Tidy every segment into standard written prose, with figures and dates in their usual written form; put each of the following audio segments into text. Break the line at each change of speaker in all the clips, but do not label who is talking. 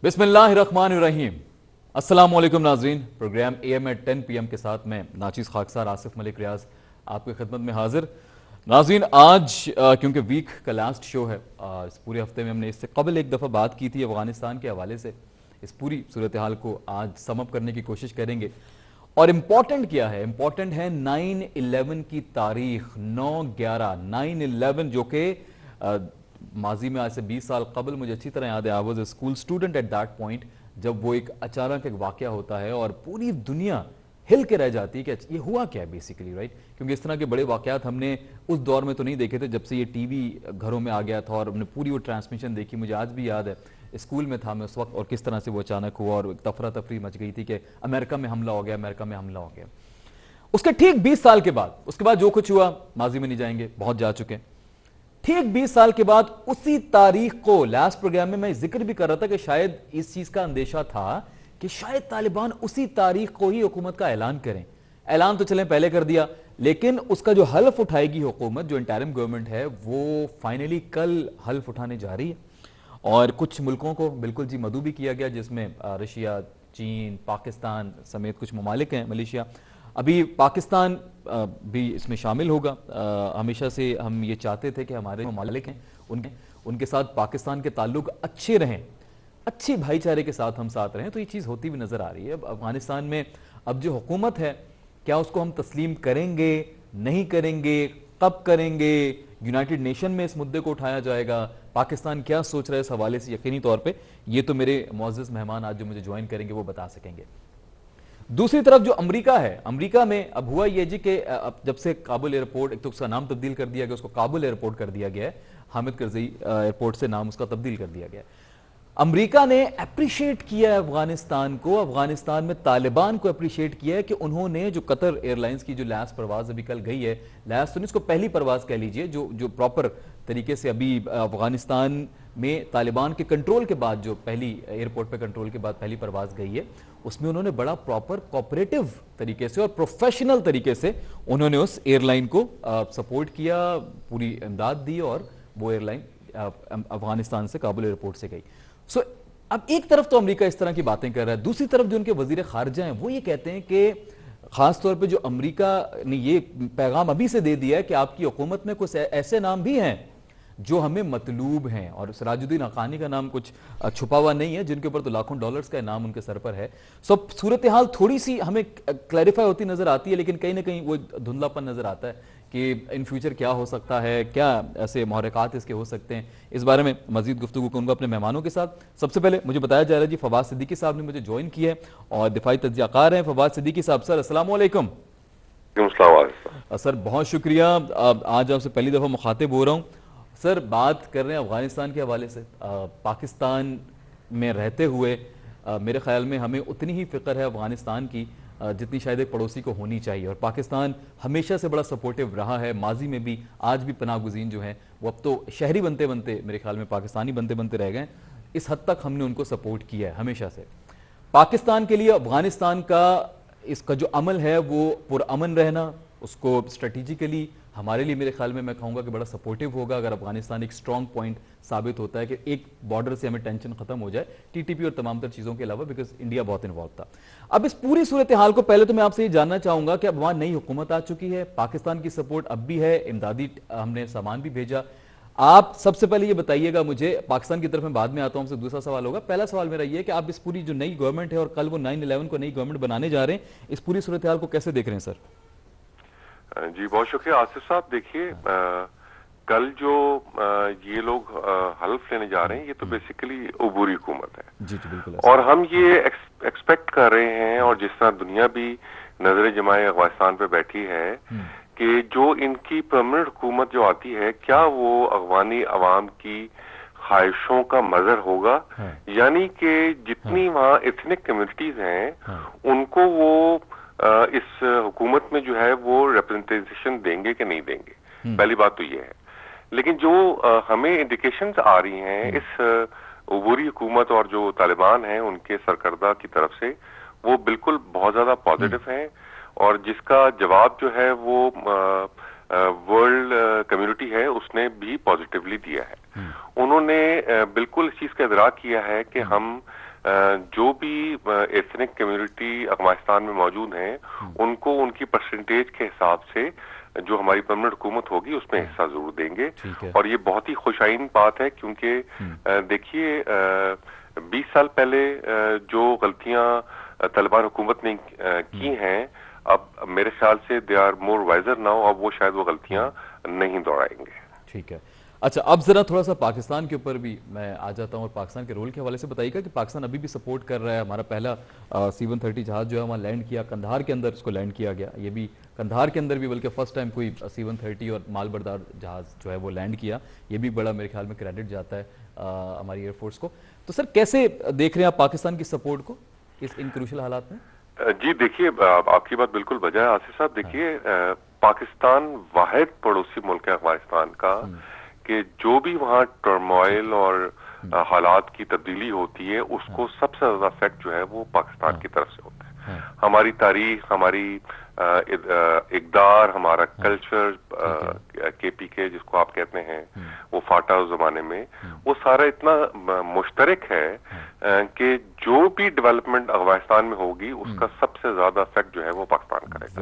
बिस्मिल्लाहिर्रहमानिर्रहीम। अस्सलाम वालेकुम नाजरीन। प्रोग्राम AM at 10 PM के साथ मैं नाचिस खाकसार आसिफ मलिक रियाज आपकी खिदमत में हाजिर। नाजरीन आज क्योंकि वीक का लास्ट शो है, इस पूरे हफ्ते में हमने इससे कबल एक दफ़ा बात की थी अफगानिस्तान के हवाले से। इस पूरी सूरत हाल को आज समअप करने की कोशिश करेंगे। और इम्पॉर्टेंट क्या है? इम्पॉर्टेंट है 9/11 की तारीख, 9/11 जो कि माजी में आज से 20 साल कबल मुझे अच्छी तरह याद है। I was a school student at that point, जब वो एक अचानक एक वाकया होता है और पूरी दुनिया हिल के रह जाती है कि ये हुआ क्या है बेसिकली, राइट? क्योंकि इस तरह के बड़े वाकयात हमने उस दौर में तो नहीं देखे थे जब से ये टीवी घरों में आ गया था और हमने पूरी वो ट्रांसमिशन देखी। मुझे आज भी याद है, स्कूल में था मैं उस वक्त, और किस तरह से वो अचानक हुआ और तफरा तफरी मच गई थी कि अमेरिका में हमला हो गया, अमेरिका में हमला हो गया। उसके ठीक 20 साल के बाद, उसके बाद जो कुछ हुआ माजी में नहीं जाएंगे, बहुत जा चुके हैं। ठीक 20 साल के बाद उसी तारीख को, लास्ट प्रोग्राम में मैं जिक्र भी कर रहा था कि शायद इस चीज का अंदेशा था कि शायद तालिबान उसी तारीख को ही हुकूमत का ऐलान करें। ऐलान तो चलें पहले कर दिया, लेकिन उसका जो हल्फ उठाएगी हुकूमत, जो इंटरिम गवर्नमेंट है, वो फाइनली कल हल्फ उठाने जा रही है। और कुछ मुल्कों को बिल्कुल जी मदऊ भी किया गया, जिसमें रशिया, चीन, पाकिस्तान समेत कुछ ममालिक हैं, मलेशिया। अभी पाकिस्तान भी इसमें शामिल होगा। हमेशा से हम ये चाहते थे कि हमारे ममालिक हैं उनके साथ पाकिस्तान के ताल्लुक अच्छे रहें, अच्छे भाईचारे के साथ हम साथ रहें। तो ये चीज़ होती भी नज़र आ रही है। अब अफगानिस्तान में अब जो हुकूमत है, क्या उसको हम तस्लीम करेंगे, नहीं करेंगे, कब करेंगे? यूनाइटेड नेशन में इस मुद्दे को उठाया जाएगा? पाकिस्तान क्या सोच रहा है इस हवाले से? यकीनी तौर पे ये तो मेरे मुअज़्ज़ज़ मेहमान आज जो मुझे ज्वाइन करेंगे वो बता सकेंगे। दूसरी तरफ जो अमेरिका है, अमेरिका में अब हुआ ये जी कि जब से काबुल एयरपोर्ट, एक तो उसका नाम तब्दील कर दिया गया, उसको काबुल एयरपोर्ट कर दिया गया है, हामिद करज़ई एयरपोर्ट से नाम उसका तब्दील कर दिया गया है। अमेरिका ने अप्रिशिएट किया है अफगानिस्तान को, अफगानिस्तान में तालिबान को अप्रिशिएट किया है कि उन्होंने जो कतर एयरलाइंस की जो लास्ट परवाज अभी कल गई है, लास्ट तो इसको पहली परवाज कह लीजिए, जो प्रॉपर तरीके से अभी अफगानिस्तान में तालिबान के कंट्रोल के बाद, जो पहली एयरपोर्ट पे कंट्रोल के बाद पहली परवाज गई है, उसमें उन्होंने बड़ा प्रॉपर कोऑपरेटिव तरीके से और प्रोफेशनल तरीके से उन्होंने उस एयरलाइन को सपोर्ट किया, पूरी इमदाद दी और वो एयरलाइन अफगानिस्तान से काबुल एयरपोर्ट से गई। सो अब एक तरफ तो अमेरिका इस तरह की बातें कर रहा है, दूसरी तरफ जो उनके वजीर खारजा हैं वो ये कहते हैं कि खास तौर पे जो अमेरिका ने ये पैगाम अभी से दे दिया है कि आपकी हुकूमत में कुछ ऐसे नाम भी हैं जो हमें मतलूब हैं, और सिराजुद्दीन हक्कानी का नाम कुछ छुपा हुआ नहीं है, जिनके ऊपर तो लाखों डॉलर्स का नाम उनके सर पर है। सो सूरत हाल थोड़ी सी हमें क्लैरिफाई होती नजर आती है, लेकिन कहीं ना कहीं वो धुंधलापन नजर आता है कि इन फ्यूचर क्या हो सकता है, क्या ऐसे महरक़ात इसके हो सकते हैं। इस बारे में मजीद गुफ्तगू करूंगा अपने मेहमानों के साथ। सबसे पहले मुझे बताया जा रहा है जी, फवाद सिद्दीकी साहब ने मुझे ज्वाइन किया है और दिफाई तज्ज़ियाकार हैं फवाद सिद्दीकी साहब। सर अस्सलाम वालेकुम। सर बहुत शुक्रिया, आज आपसे पहली दफ़ा मुखातिब हो रहा हूँ। सर बात कर रहे हैं अफगानिस्तान के हवाले से। पाकिस्तान में रहते हुए मेरे ख्याल में हमें उतनी ही फिक्र है अफगानिस्तान की जितनी शायद एक पड़ोसी को होनी चाहिए, और पाकिस्तान हमेशा से बड़ा सपोर्टिव रहा है, माजी में भी, आज भी। पनाह गुज़ीन जो हैं वो अब तो शहरी बनते बनते मेरे ख्याल में पाकिस्तानी बनते बनते रह गए। इस हद तक हमने उनको सपोर्ट किया है हमेशा से। पाकिस्तान के लिए अफगानिस्तान का इसका जो अमल है वो पुरअमन रहना, उसको स्ट्रेटेजिकली हमारे लिए मेरे ख्याल में मैं कहूँगा कि बड़ा सपोर्टिव होगा अगर अफगानिस्तान एक स्ट्रॉन्ग पॉइंट साबित होता है कि एक बॉर्डर से हमें टेंशन खत्म हो जाए, टीटीपी और तमाम तर चीज़ों के अलावा, बिकॉज इंडिया बहुत इन्वॉल्व था। अब इस पूरी सूरत हाल को पहले तो मैं आपसे ये जानना चाहूँगा कि अब वहाँ नई हुकूमत आ चुकी है, पाकिस्तान की सपोर्ट अब भी है, इमदादी हमने सामान भी भेजा। आप सबसे पहले ये बताइएगा मुझे, पाकिस्तान की तरफ में बाद में आता हूँ, हमसे दूसरा सवाल होगा। पहला सवाल मेरा ये है कि आप इस पूरी जो नई गवर्नमेंट है और कल वो 9/11 को नई गवर्नमेंट बनाने जा रहे हैं, इस पूरी सूरत हाल को कैसे देख रहे हैं सर?
जी बहुत शुक्रिया आसिफ साहब। देखिए कल जो ये लोग हल्फ लेने जा रहे हैं, ये तो बेसिकली अबूरी हुकूमत है।
जी जी बिल्कुल।
और हम ये एक्सपेक्ट कर रहे हैं, और जिस तरह दुनिया भी नजर जमाए अफगानिस्तान पे बैठी है, कि जो इनकी परमानेंट हुकूमत जो आती है, क्या वो अफगानी अवाम की ख्वाहिशों का मजहर होगा, यानी कि जितनी वहाँ एथनिक कम्युनिटीज हैं उनको वो इस हुकूमत में जो है वो रिप्रेजेंटेशन देंगे कि नहीं देंगे। पहली बात तो ये है। लेकिन जो हमें इंडिकेशंस आ रही हैं इस अबूरी हुकूमत और जो तालिबान हैं उनके सरकर्दा की तरफ से, वो बिल्कुल बहुत ज्यादा पॉजिटिव हैं, और जिसका जवाब जो है वो वर्ल्ड कम्युनिटी है उसने भी पॉजिटिवली दिया है। उन्होंने बिल्कुल इस चीज का इदराक किया है कि हम जो भी एथनिक कम्युनिटी अफगानिस्तान में मौजूद हैं उनको उनकी परसेंटेज के हिसाब से जो हमारी परमानेंट हुकूमत होगी उसमें हिस्सा जरूर देंगे। और ये बहुत ही खुशाइन बात है, क्योंकि देखिए 20 साल पहले जो गलतियां तालिबान हुकूमत ने की हैं, अब मेरे ख्याल से they are more wiser now, अब वो शायद वो गलतियां नहीं दोहराएंगे।
ठीक है। अच्छा, अब जरा थोड़ा सा पाकिस्तान के ऊपर भी मैं आ जाता हूँ और पाकिस्तान के रोल के हवाले से बताइएगा कि पाकिस्तान अभी भी सपोर्ट कर रहा है। हमारा पहला C-130 जहाज जो है वहाँ लैंड किया, कंधार के अंदर इसको लैंड किया गया। ये भी कंधार के अंदर भी बल्कि फर्स्ट टाइम कोई C-130 और मालबरदार जहाज जो है वो लैंड किया। ये भी बड़ा मेरे ख्याल में क्रेडिट जाता है हमारी एयरफोर्स को। तो सर कैसे देख रहे हैं आप पाकिस्तान की सपोर्ट को इन क्रूशल हालात में?
जी देखिए, आपकी बात बिल्कुल वजह है आसिफ साहब। देखिए पाकिस्तान वाहिद पड़ोसी मुल्क है अफगानिस्तान का कि जो भी वहाँ टर्मोइल और हालात की तब्दीली होती है उसको सबसे ज्यादा इफेक्ट जो है वो पाकिस्तान की तरफ से होता है। हमारी तारीख, हमारी इक़दार, हमारा कल्चर, KPK जिसको आप कहते हैं, वो फाटा उस जमाने में, वो सारा इतना मुश्तरक है कि जो भी डेवलपमेंट अफगानिस्तान में होगी उसका सबसे ज्यादा इफेक्ट जो है वो पाकिस्तान करेगा।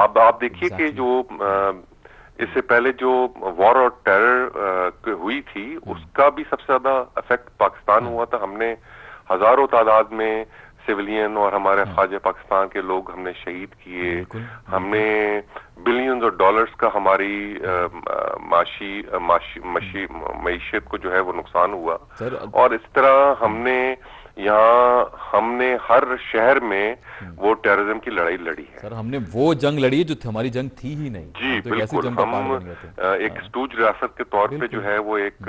अब आप देखिए कि जो इससे पहले जो वॉर और टेरर हुई थी उसका भी सबसे ज्यादा इफेक्ट पाकिस्तान हुआ था। हमने हजारों तादाद में सिविलियन और हमारे ख्वाजा पाकिस्तान के लोग हमने शहीद किए। हमने बिलियंस ऑफ डॉलर्स का हमारी मईशत को जो है वो नुकसान हुआ। और इस तरह हमने हर शहर में वो टेररिज्म की लड़ाई लड़ी है।
सर हमने वो जंग लड़ी है जो हमारी जंग थी ही नहीं।
जी तो बिल्कुल, हम एक स्टूज रियासत के तौर पे जो है वो एक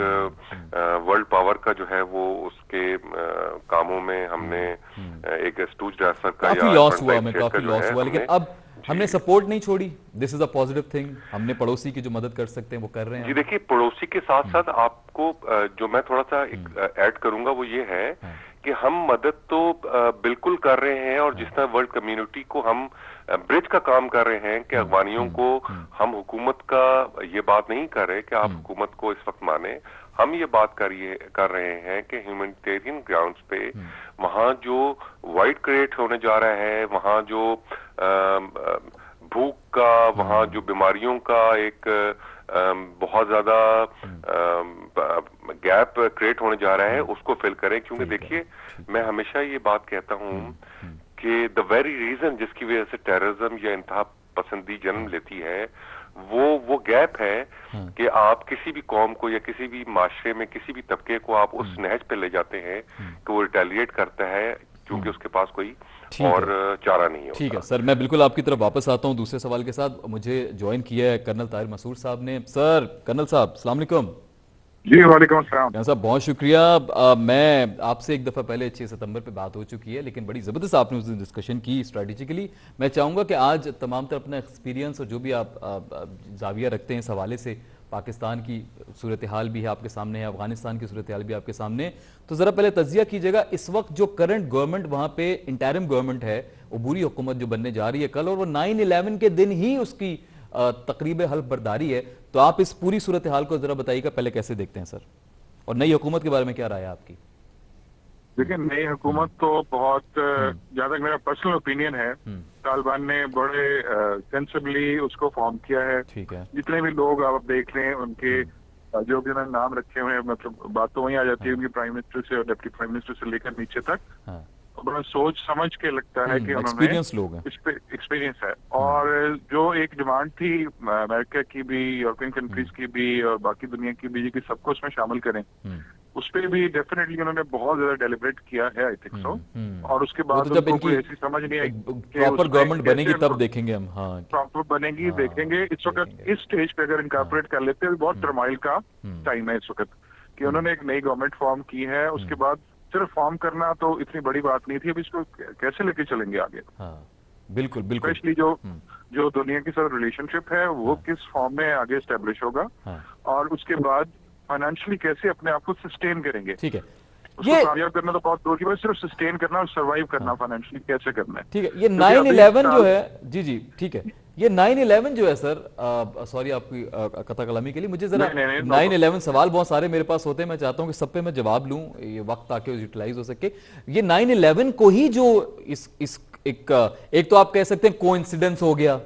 वर्ल्ड पावर का जो है वो उसके कामों में हमने एक स्टूज रियासत का
काफी लॉस हुआ, लेकिन अब हमने सपोर्ट नहीं छोड़ी। This is a positive thing. हमने पड़ोसी की जो मदद कर सकते हैं वो कर रहे हैं।
जी देखिए, पड़ोसी के साथ साथ आपको जो मैं थोड़ा सा ऐड करूंगा वो ये है कि हम मदद तो बिल्कुल कर रहे हैं, और जिस तरह वर्ल्ड कम्युनिटी को हम ब्रिज का काम कर रहे हैं कि अफगानियों को हम हुकूमत का ये बात नहीं कर रहे कि आप हुकूमत को इस वक्त माने। हम ये बात कर रहे हैं कि ह्यूमैनिटेरियन ग्राउंड्स पे वहाँ जो वाइड क्रिएट होने जा रहा है, वहाँ जो भूख का, वहाँ जो बीमारियों का एक बहुत ज्यादा गैप क्रिएट होने जा रहा है उसको फिल करें। क्योंकि देखिए मैं हमेशा ये बात कहता हूँ कि द वेरी रीजन जिसकी वजह से टेररिज्म या इंतहा पसंदी जन्म लेती है वो गैप है कि आप किसी भी कौम को या किसी भी माशरे में किसी भी तबके को आप उस नहज पे ले जाते हैं कि वो रिटेलिएट करता है क्योंकि उसके पास कोई और चारा नहीं है।
ठीक है सर, मैं बिल्कुल आपकी तरफ वापस आता हूं दूसरे सवाल के साथ। मुझे ज्वाइन किया है कर्नल ताहिर मसूद साहब ने। सर कर्नल साहब अस्सलाम वालेकुम।
जी वालेकुम अस्सलाम
साहब, बहुत शुक्रिया। मैं आपसे एक दफ़ा पहले 6 सितंबर पे बात हो चुकी है, लेकिन बड़ी ज़बरदस्त आपने उस दिन डिस्कशन की स्ट्रेटेजिकली। मैं चाहूँगा कि आज तमाम तरह अपना एक्सपीरियंस और जो भी आप जाविया रखते हैं इस हवाले से, पाकिस्तान की सूरत हाल भी है आपके सामने है, अफगानिस्तान की सूरत हाल भी आपके सामने, तो ज़रा पहले तज्जिया कीजिएगा इस वक्त जो करंट गवर्नमेंट वहाँ पे इंटरिम गवर्नमेंट है, अबूरी हुकूमत जो बनने जा रही है कल, और वो 9/11 के दिन ही उसकी तकरीब हल्फ बर्दारी है। तो आप इस पूरी सूरत हाल को जरा बताइएगा पहले कैसे देखते हैं सर, और नई हुकूमत के बारे में क्या राय है आपकी?
देखिए नई हुकूमत तो बहुत ज्यादा मेरा पर्सनल ओपिनियन है, तालिबान ने बड़े सेंसिबली उसको फॉर्म किया है।
ठीक है,
जितने भी लोग आप देख रहे हैं उनके जो भी उन्होंने नाम रखे हुए हैं, मतलब बात तो वहीं आ जाती है उनकी प्राइम मिनिस्टर से और डिप्टी प्राइम मिनिस्टर से लेकर नीचे तक। बड़ा सोच समझ के लगता है कि उन्होंने
लोग हैं,
इस पे एक्सपीरियंस है। और जो एक डिमांड थी अमेरिका की भी, यूरोपियन कंट्रीज की भी और बाकी दुनिया की भी कि सबको उसमें शामिल करें, उस पे भी डेफिनेटली उन्होंने बहुत ज्यादा डेलिब्रेट किया है, आई थिंक सो। और उसके बाद
तो जब
कोई ऐसी समझ नहीं आई
प्रॉपर गवर्नमेंट बनेगी तब देखेंगे हम। हाँ,
प्रॉपर बनेगी, देखेंगे। इस वक्त इस स्टेज पे अगर इनकॉर्पोरेट कर लेते हैं, बहुत टर्माइल का टाइम है इस वक्त कि उन्होंने एक नई गवर्नमेंट फॉर्म की है। उसके बाद सिर्फ फॉर्म करना तो इतनी बड़ी बात नहीं थी, अब इसको कैसे लेके चलेंगे आगे।
बिल्कुल बिल्कुल,
स्पेशली जो दुनिया के साथ रिलेशनशिप है वो किस फॉर्म में आगे एस्टेब्लिश होगा, और उसके बाद फाइनेंशियली कैसे अपने आप को सस्टेन करेंगे।
ठीक है,
ये कामयाब करना तो बहुत दूर की बात, सिर्फ सस्टेन करना और सर्वाइव करना फाइनेंशियली कैसे करना है।
ठीक है, ये 9/11 जो है, जी जी ठीक है, یہ 9/11 جو ہے سر، سوری آپ کی قطع کلامی کے لیے، مجھے ذرا 9/11 سوال بہت سارے میرے پاس ہوتے ہیں، میں چاہتا ہوں کہ سب پہ میں جواب لوں یہ وقت تاکہ یوٹیلائز ہو سکے. یہ 9/11 کو ہی جو ایک تو آپ کہہ سکتے ہیں کو انسیڈنس ہو گیا،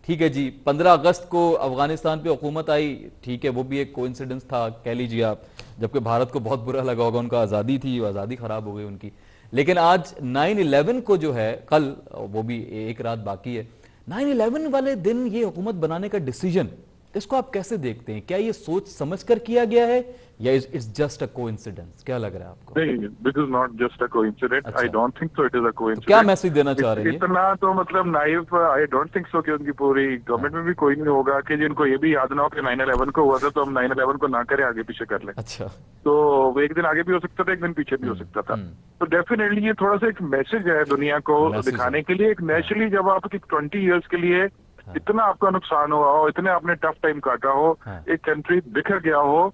ٹھیک ہے جی. 15 اگست کو افغانستان پہ حکومت آئی، ٹھیک ہے، وہ بھی ایک کو انسیڈنس تھا کہہ لیجیے آپ، جبکہ بھارت کو بہت برا لگا ہوگا، ان کا آزادی تھی، آزادی خراب ہو گئی ان کی. لیکن آج 9/11 کو جو ہے کل، وہ بھی ایک رات باقی ہے، 9/11 والے دن یہ حکومت بنانے کا ڈیسیجن، اس کو آپ کیسے دیکھتے ہیں؟ کیا یہ سوچ سمجھ کر کیا گیا ہے یا اٹس جسٹ اے کوئنسیڈنس؟ کیا لگ رہا ہے آپ کو؟
نہیں، this is not just a coincidence. I don't think so it is a
تو کیا
کوئنسیڈنٹ.
میسج دینا چاہ رہے ہیں؟
اتنا تو مطلب نائف آئی ڈونٹ تھنک سو کہ ان کی پوری گورنمنٹ میں بھی کوئی نہیں ہوگا کہ جن کو یہ بھی یاد نہ ہو کہ 9/11 کو ہوا تھا تو ہم 9/11 کو نہ کریں، آگے پیچھے کر لیں.
اچھا،
تو وہ ایک دن آگے بھی ہو سکتا تھا، ایک دن پیچھے بھی ہو سکتا تھا. تو ڈیفینیٹلی یہ تھوڑا سا ایک میسج ہے دنیا کو دکھانے کے لیے. ایک نیچرلی جب آپ 20 ایئرس کے لیے اتنا آپ کا نقصان ہوا ہو، اتنے آپ نے ٹف ٹائم کاٹا ہو، ایک کنٹری بکھر گیا ہو،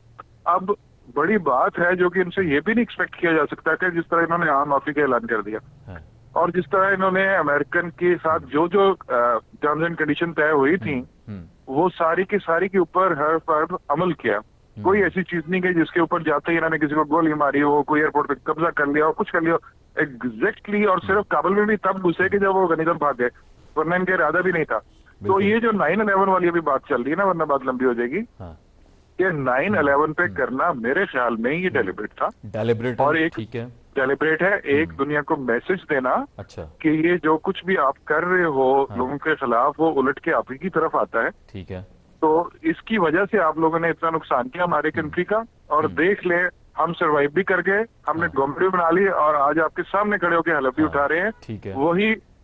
اب بڑی بات ہے جو کہ ان سے یہ بھی نہیں ایکسپیکٹ کیا جا سکتا کہ جس طرح انہوں نے عام معافی کا اعلان کر دیا اور جس طرح انہوں نے امریکن کے ساتھ جو ٹرمز اینڈ کنڈیشن طے ہوئی تھیں وہ ساری کی ساری کے اوپر ہر فرد عمل کیا. کوئی ایسی چیز نہیں کہ جس کے اوپر جاتے ہی انہوں نے کسی کو گولی ماری ہو، کوئی ایئرپورٹ پہ قبضہ کر لیا ہو، کچھ کر لیا ہو. ایگزیکٹلی. اور صرف کابل میں بھی تب گھسے کہ جب وہ غنیمت بھاگ گئے، ورنہ ان کا ارادہ بھی نہیں تھا. تو یہ جو 9/11 والی ابھی بات چل رہی ہے نا، ورنہ بات لمبی ہو جائے گی، کہ 9/11 پہ کرنا میرے خیال میں یہ ڈیلیبریٹ تھا.
ڈیلیبریٹ
اور ایک
ٹھیک ہے،
ڈیلیبریٹ ہے ایک دنیا کو میسج دینا
اچھا
کہ یہ جو کچھ بھی آپ کر رہے ہو لوگوں کے خلاف وہ الٹ کے آپ ہی کی طرف آتا ہے.
ٹھیک ہے.
تو اس کی وجہ سے آپ لوگوں نے اتنا نقصان کیا ہمارے کنٹری کا. اور دیکھ لیں ہم سروائیو بھی کر گئے، ہم نے گورنمنٹ بھی بنا لی اور آج آپ کے سامنے کھڑے ہو کے حلف بھی اٹھا رہے ہیں.
ٹھیک ہے.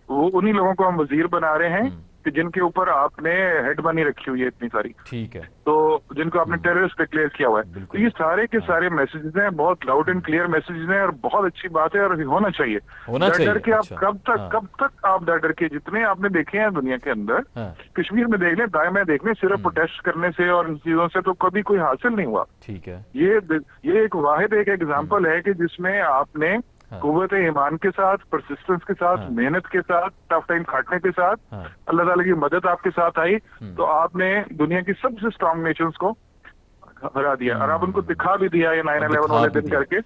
وہ انہی لوگوں کو ہم وزیر بنا رہے ہیں کہ جن کے اوپر آپ نے ہیڈ منی رکھی ہوئی ہے اتنی ساری.
ٹھیک ہے.
تو جن کو آپ نے ٹیررسٹ ڈکلیئر کیا ہوا ہے. تو یہ سارے کے سارے میسجز ہیں، بہت لاؤڈ اینڈ کلیئر میسجز ہیں اور بہت اچھی بات ہے اور ہونا چاہیے. ڈر کے آپ کب تک آپ ڈر کے جتنے آپ نے دیکھے ہیں دنیا کے اندر، کشمیر میں دیکھ لیں، دائیں میں دیکھ لیں، صرف پروٹیسٹ کرنے سے اور ان چیزوں سے تو کبھی کوئی حاصل نہیں ہوا.
ٹھیک ہے.
یہ ایک واحد ایک ایگزامپل ہے کہ جس میں آپ نے قوت ایمان کے ساتھ، پرسسٹنس کے ساتھ، محنت کے ساتھ، ٹف ٹائم کاٹنے کے ساتھ، اللہ تعالیٰ کی مدد آپ کے ساتھ آئی تو آپ نے دنیا کی سب سے اسٹرانگ نیشنز کو ہرا دیا اور آپ ان کو دکھا بھی دیا یہ 9/11 والے دن کر کے.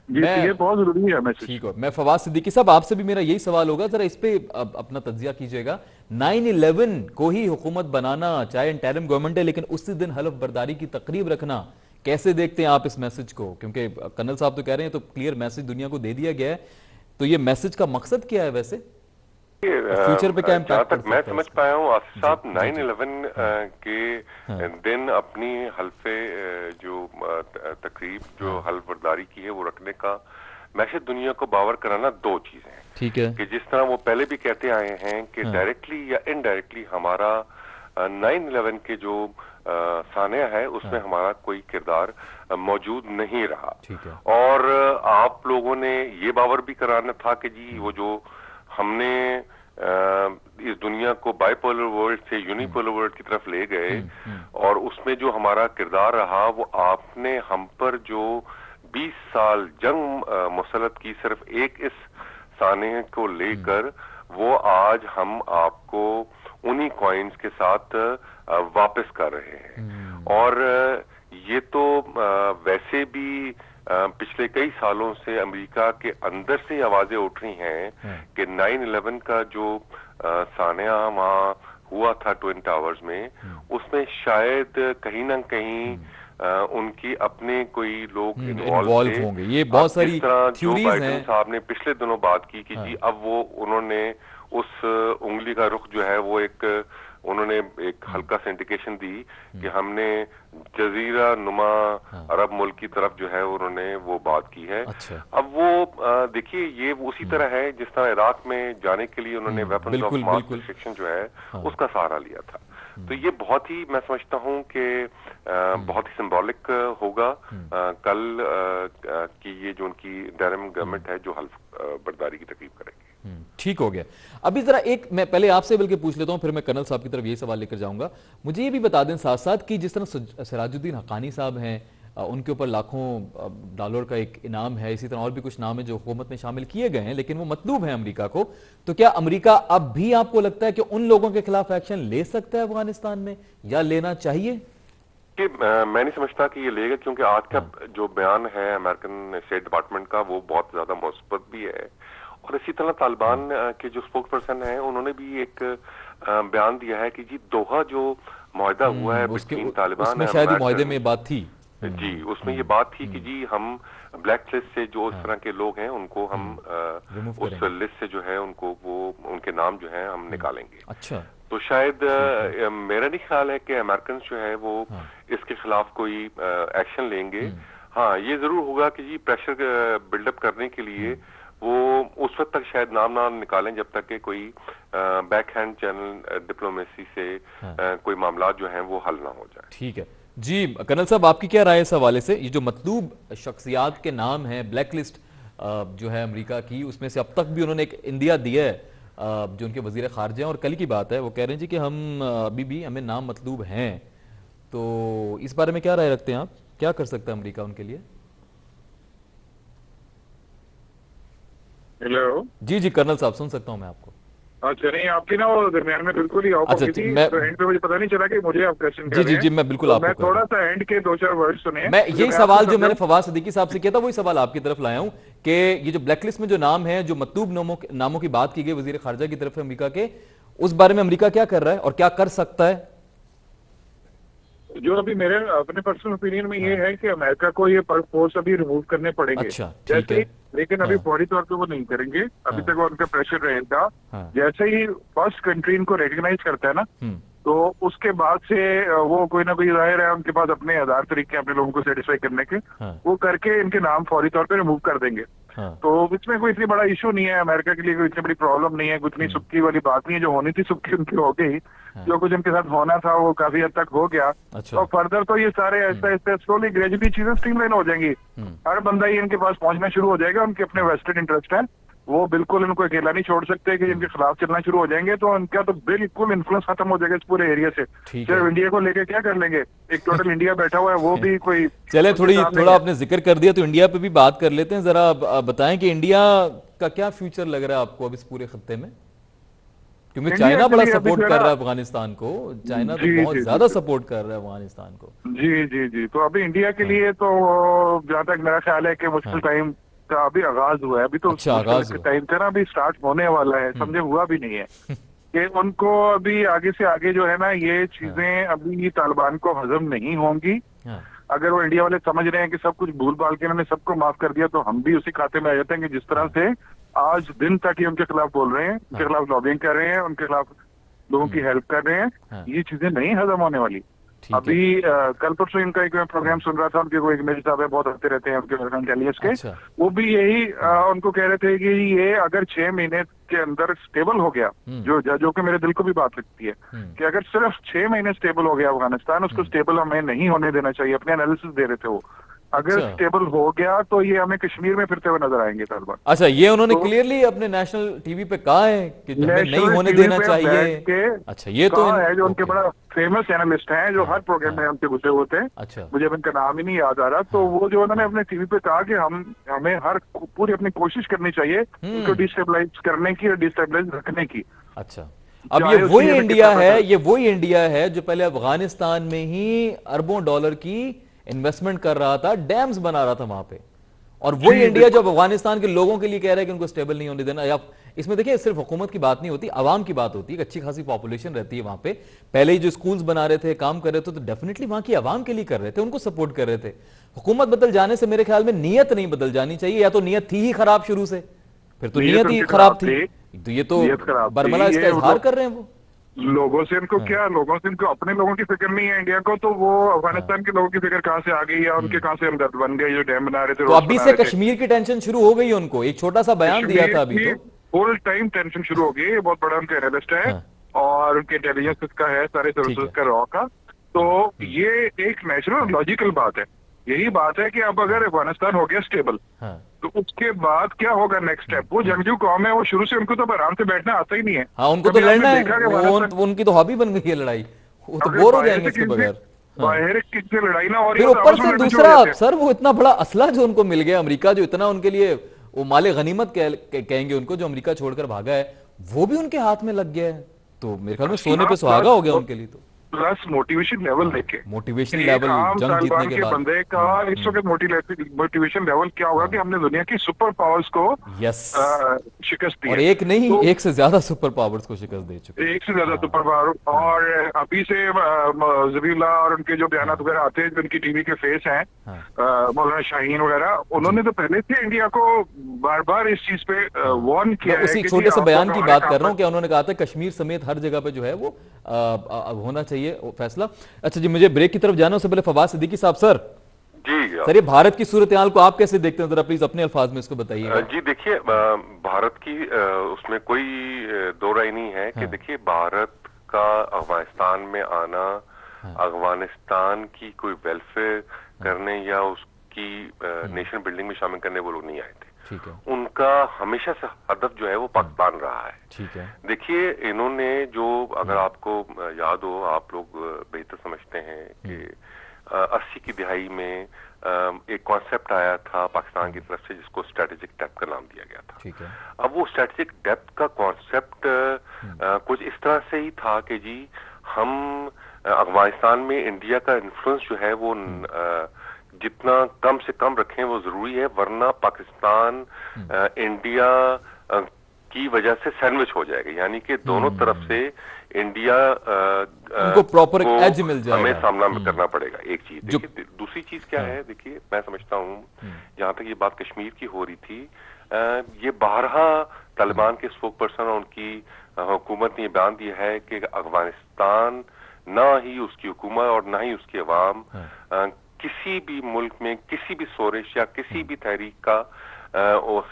جی یہ بہت ضروری ہے میسج.
ٹھیک ہے. میں فواز صدیقی صاحب آپ سے بھی میرا یہی سوال ہوگا، ذرا اس پہ اپنا تجزیہ کیجئے گا. 9/11 کو ہی حکومت بنانا، چاہے انٹرم گورنمنٹ ہے لیکن اسی دن حلف برداری کی تقریب رکھنا، کیسے دیکھتے ہیں آپ اس میسج کو؟ کیونکہ کرنل صاحب تو کہہ رہے ہیں تو کلیئر میسج دنیا کو دے دیا گیا ہے، تو یہ میسج کا مقصد کیا ہے ویسے؟ فیوچر پہ کیا امپیکٹ
تک میں سمجھ پایا ہوں آصف صاحب، 9/11 کے دن اپنی حلف جو تقریب جو حلف برداری کی ہے وہ رکھنے کا میسج دنیا کو باور کرانا دو چیزیں ہیں.
ٹھیک ہے.
کہ جس طرح وہ پہلے بھی کہتے آئے ہیں کہ ڈائریکٹلی یا انڈائریکٹلی ہمارا 9/11 کے جو سانحہ ہے اس میں ہمارا کوئی کردار موجود نہیں رہا. اور آپ لوگوں نے یہ باور بھی کرانا تھا کہ جی وہ جو ہم نے اس دنیا کو بائی پولر ورلڈ سے یونیپولر ورلڈ کی طرف لے گئے اور اس میں جو ہمارا کردار رہا وہ آپ نے ہم پر جو 20 سال جنگ مسلط کی صرف ایک اس سانحے کو لے کر، وہ آج ہم آپ کو انہی کوائنز کے ساتھ واپس کر رہے ہیں. اور یہ تو ویسے بھی پچھلے کئی سالوں سے امریکہ کے اندر سے آوازیں اٹھ رہی ہیں کہ 9/11 کا جو سانحہ وہاں ہوا تھا ٹوئن ٹاورز میں، اس میں شاید کہیں نہ کہیں ان کی اپنے کوئی لوگ انوالو
ہوں گے. یہ بہت ساری
جو بائیڈن صاحب نے پچھلے دنوں بات کی کہ جی اب وہ انہوں نے اس انگلی کا رخ جو ہے وہ انہوں نے ایک ہلکا سا انڈیکیشن دی کہ ہم نے جزیرہ نما عرب ملک کی طرف جو ہے انہوں نے وہ بات کی ہے. اب وہ دیکھیے یہ اسی طرح ہے جس طرح عراق میں جانے کے لیے انہوں نے ویپنز آف ماس ڈسٹرکشن جو ہے اس کا سہارا لیا تھا. تو یہ بہت ہی میں سمجھتا ہوں کہ بہت ہی سمبولک ہوگا کل کی یہ جو ان کی انٹرم گورنمنٹ ہے جو حلف برداری کی تقریب کرے گی.
ٹھیک ہو گیا. ابھی ذرا ایک میں پہلے آپ سے بلکہ پوچھ لیتا ہوں، پھر میں کرنل صاحب کی طرف یہ سوال لے کر جاؤں گا. مجھے یہ بھی بتا دیں ساتھ ساتھ کہ جس طرح سراج الدین حقانی صاحب ہیں، उनके ऊपर लाखों डॉलर का एक इनाम है, इसी तरह और भी कुछ नाम है जो हुकूमत में शामिल किए गए हैं, लेकिन वो मतलूब है अमेरिका को। तो क्या अमेरिका अब भी आपको लगता है कि उन लोगों के खिलाफ एक्शन ले सकता है अफगानिस्तान में, या लेना चाहिए?
कि मैं नहीं समझता कि ये लेगा, क्योंकि आज का जो बयान है अमेरिकन स्टेट डिपार्टमेंट का वो बहुत ज्यादा मुस्बत भी है, और इसी तरह तालिबान के जो स्पोक्स पर्सन है उन्होंने भी एक बयान दिया है कि जी दोहा जो मुआहदा हुआ है बिटवीन तालिबान,
उसमें शायद मुआहदे में बात थी
जी, उसमें ये बात थी कि जी हम ब्लैक लिस्ट से जो इस तरह के लोग हैं उनको हम उस लिस्ट से जो है उनको वो उनके नाम जो है हम निकालेंगे।
अच्छा,
तो शायद मेरा नहीं ख्याल है कि अमेरिकन जो है वो इसके खिलाफ कोई एक्शन लेंगे। हाँ, ये जरूर होगा कि जी प्रेशर बिल्डअप करने के लिए वो उस वक्त तक शायद नाम ना निकालें जब तक कि कोई बैक हैंड चैनल डिप्लोमेसी से कोई मामला जो है वो हल ना हो जाए।
ठीक है जी। कर्नल साहब, आपकी क्या राय है इस हवाले से? ये जो मतलूब शख्सियात के नाम है, ब्लैक लिस्ट जो है अमेरिका की, उसमें से अब तक भी उन्होंने एक इंडिया दिया है जो उनके वजीर खारजा हैं, और कल की बात है वो कह रहे हैं जी कि हम अभी भी हमें नाम मतलूब हैं। तो इस बारे में क्या राय रखते हैं आप? क्या कर सकता है अमेरिका उनके लिए?
हेलो
जी जी कर्नल साहब, सुन सकता हूं मैं आपको।
अच्छा, नहीं आपकी ना वो दरमियान में बिल्कुल ही ऑफ हो गई थी, तो एंड पे मुझे पता नहीं चला कि मुझे आप क्वेश्चन कर रहे हैं।
जी, मैं बिल्कुल आपको
मैं थोड़ा सा एंड के 4 वर्ड सुने।
मैं यही सवाल जो मैंने फवाद सिद्दीकी साहब से किया था वही सवाल आपकी तरफ लाया हूं कि ये जो ब्लैकलिस्ट में जो नाम है, जो मतलूब नामों की बात की गई वजीर खारजा की तरफ से अमेरिका के, उस बारे में अमेरिका क्या कर रहा है और क्या कर सकता है?
जो अभी मेरे अपने पर्सनल ओपिनियन में ये है कि अमेरिका को ये फोर्स अभी रिमूव करने पड़ेंगे।
अच्छा, ठीक है।
लेकिन अभी फौरी तौर पे वो नहीं करेंगे, अभी तक उनका प्रेशर रहेगा। जैसे ही फर्स्ट कंट्री इनको रिकॉग्नाइज करता है ना, तो उसके बाद से वो कोई ना कोई जाहिर है उनके पास अपने हजार तरीके अपने लोगों को सेटिस्फाई करने के, वो करके इनके नाम फौरी तौर पे रिमूव कर देंगे। तो इसमें कोई इतनी बड़ा इशू नहीं है, अमेरिका के लिए कोई इतनी बड़ी प्रॉब्लम नहीं है, कुछ इतनी सुक्की वाली बात नहीं है। जो होनी थी सुक्की उनकी हो गई, जो कुछ उनके साथ होना था वो काफी हद तक हो गया। और फर्दर तो ये सारे ऐसा ऐसा स्लोली ग्रेजुअली चीजें स्ट्रीमलाइन हो जाएंगी। हर बंदा ही इनके पास पहुंचना शुरू हो जाएगा, उनके अपने वेस्टेड इंटरेस्ट है, वो बिल्कुल इनको अकेला नहीं छोड़ सकते कि इनके खिलाफ चलना शुरू हो जाएंगे तो उनका तो बिल्कुल इन्फ्लुएंस खत्म हो जाएगा इस पूरे एरिया से। सिर्फ इंडिया को लेके क्या कर लेंगे, एक टोटल इंडिया बैठा हुआ है, वो भी कोई
चले थोड़ा आपने जिक्र कर दिया तो इंडिया पे भी बात कर लेते हैं। जरा बताएं कि इंडिया का क्या फ्यूचर लग रहा है आपको अब इस पूरे खत्ते में, क्योंकि चाइना बड़ा सपोर्ट कर रहा है अफगानिस्तान को, चाइना तो बहुत ज्यादा सपोर्ट कर रहा है अफगानिस्तान को।
जी जी जी, तो अभी इंडिया के लिए तो जहाँ तक मेरा ख्याल है कि मुश्किल टाइम का अभी आगाज हुआ है, अभी तो टाइम का ना अभी स्टार्ट होने वाला है, समझे हुआ भी नहीं है कि उनको अभी आगे से आगे जो है ना ये चीजें अभी तालिबान को हजम नहीं होंगी। अगर वो इंडिया वाले समझ रहे हैं कि सब कुछ भूल भाल के इन्होंने सबको माफ कर दिया, तो हम भी उसी खाते में आ जाते हैं कि जिस तरह से आज दिन तक ये उनके खिलाफ बोल रहे हैं, उनके खिलाफ लॉबिंग कर रहे हैं, उनके खिलाफ लोगों की हेल्प कर रहे हैं, ये चीजें नहीं हजम होने वाली। अभी कल परसों इनका एक प्रोग्राम सुन रहा था, उनके कोई एक मेरे साहब है, बहुत आते रहते हैं उनके इंटेलिजेंस के, वो भी यही उनको कह रहे थे कि ये अगर 6 महीने के अंदर स्टेबल हो गया, जो कि मेरे दिल को भी बात लगती है कि अगर सिर्फ 6 महीने स्टेबल हो गया अफगानिस्तान, उसको स्टेबल हमें नहीं होने देना चाहिए, अपने एनालिसिस दे रहे थे वो, अगर स्टेबल हो गया तो ये हमें कश्मीर में फिरते हुए नजर आएंगे तालिबान।
अच्छा, ये उन्होंने क्लियरली अपने नेशनल टीवी पे कहा है कि नहीं होने देना चाहिए। अच्छा, ये तो
है जो उनके बड़ा फेमस एनालिस्ट हैं जो हर प्रोग्राम में उनके घुसे होते हैं।
अच्छा,
मुझे उनका नाम ही नहीं याद आ रहा, तो वो जो उन्होंने अपने टीवी पे कहा कि हमें हर पूरी अपनी कोशिश करनी चाहिए उनको डिस्टेबलाइज करने की और डिस्टेबलाइज रखने की।
अच्छा, अब ये वही इंडिया है, ये वही इंडिया है जो पहले अफगानिस्तान में ही अरबों डॉलर की इन्वेस्टमेंट कर रहा था, डैम्स बना रहा था वहां पे, और वही इंडिया जो अफगानिस्तान के लोगों के लिए कह रहा है कि उनको स्टेबल नहीं होने देना। या इसमें देखिए सिर्फ हुकूमत की बात नहीं होती, आवाम की बात होती है, अच्छी खासी पॉपुलेशन रहती है वहां पे। पहले ही जो स्कूल्स बना रहे थे, काम कर रहे थे, तो डेफिनेटली वहां की आवाम के लिए कर रहे थे, उनको सपोर्ट कर रहे थे। हुकूमत बदल जाने से मेरे ख्याल में नीयत नहीं बदल जानी चाहिए, या तो नीयत थी ही खराब शुरू से, फिर तो नीयत ही खराब थी, तो ये तो बरमला इसका इजहार कर रहे हैं वो
लोगों से। इनको क्या, लोगों से इनको अपने लोगों की फिक्र नहीं है इंडिया को, तो वो अफगानिस्तान के लोगों की फिक्र कहाँ से आ गई या उनके कहाँ से हमदर्द बन गए जो डैम बना रहे थे।
तो अभी से कश्मीर की टेंशन शुरू हो गई उनको, एक छोटा सा बयान दिया था अभी, तो
फुल टाइम टेंशन शुरू हो गई। बहुत बड़ा उनका एनालिस्ट है और उनके इंटेलिजेंस का है, सारे सर्विसेज का रॉ का, तो ये एक नेचुरल लॉजिकल बात है। यही बात है कि अब अगर अफगानिस्तान हो गया स्टेबल, तो उसके बाद क्या होगा नेक्स्ट स्टेप। वो जंगजू कौम है, वो शुरू से उनको तो आराम से बैठना आता ही नहीं है।
हाँ, उनको तो लड़ना है, उनकी तो हॉबी बन गई है लड़ाई, वो तो बोर हो जाएंगे इसके बगैर।
बाहर किसी से लड़ाई ना हो रही
फिर
हो तो
ऊपर
आपस में
से
लड़ने
दूसरा
छोड़ देते हैं।
सर वो इतना बड़ा असला जो उनको मिल गया अमेरिका, जो इतना उनके लिए वो माले गनीमत कहेंगे उनको, जो अमेरिका छोड़कर भागा है, वो भी उनके हाथ में लग गया है। तो मेरे ख्याल में सोने पे सुहागा हो गया उनके लिए। तो
प्लस मोटिवेशन लेवल देखे,
मोटिवेशन
एक
लेवल
आम
जंग जीतने
तालिबान
के
के
बाद।
बंदे का इस वक्त मोटिवेशन लेवल क्या होगा कि हमने दुनिया की सुपर पावर्स को
यस,
शिकस्त दी
और
है।
एक नहीं,
तो
एक से ज्यादा सुपर पावर्स को शिकस्त दे चुके हैं।
एक से ज्यादा सुपर पावर, और अभी से जबीउल्लाह और उनके जो बयान वगैरह आते हैं, जो उनकी टीवी के फेस हैं, मौलाना शाहीन वगैरह, उन्होंने तो पहले से इंडिया को बार बार इस चीज पे वार्न किया
मैं
है
उसी
कि
छोटे से
जी,
बयान
आप
की
हमारे
बात
काम
कर रहा
पर-
हूं कि उन्होंने कहा था कश्मीर समेत हर जगह पे जो है वो होना चाहिए वो फैसला। अच्छा जी, मुझे ब्रेक की तरफ जाना, उससे पहले फवाद सिद्दीकी साहब, सर
जी
ये भारत की सूरत हाल को आप कैसे देखते हैं, जरा प्लीज अपने अल्फाज में इसको बताइए।
जी देखिए, भारत की उसमें कोई दो राय नहीं है कि देखिए भारत का अफगानिस्तान में आना अफगानिस्तान की कोई वेलफेयर करने या उसकी नेशन बिल्डिंग में शामिल करने वो लोग नहीं आए थे।
ठीक है,
उनका हमेशा से हदफ जो है वो पाकिस्तान रहा है।
ठीक है,
देखिए इन्होंने जो, अगर आपको याद हो, आप लोग बेहतर समझते हैं कि 80 की दिहाई में एक कॉन्सेप्ट आया था पाकिस्तान की तरफ से जिसको स्ट्रेटेजिक डेप्थ का नाम दिया गया था।
ठीक है,
अब वो स्ट्रेटेजिक डेप्थ का कॉन्सेप्ट कुछ इस तरह से ही था कि जी हम अफगानिस्तान में इंडिया का इन्फ्लुएंस जो है वो जितना कम से कम रखें वो जरूरी है, वरना पाकिस्तान इंडिया की वजह से सैंडविच हो जाएगा, यानी कि दोनों तरफ से इंडिया
उनको प्रॉपर एज मिल जाएगा,
हमें सामना करना पड़ेगा। एक चीज देखिए, दूसरी चीज क्या है, देखिए मैं समझता हूँ जहां तक ये बात कश्मीर की हो रही थी, ये बारहा तालिबान के स्पोक पर्सन और उनकी हुकूमत ने ये बयान दिया है कि अफगानिस्तान ना ही उसकी हुकूमत और ना ही उसकी अवाम किसी भी मुल्क में किसी भी सोरिश या किसी भी तहरीक का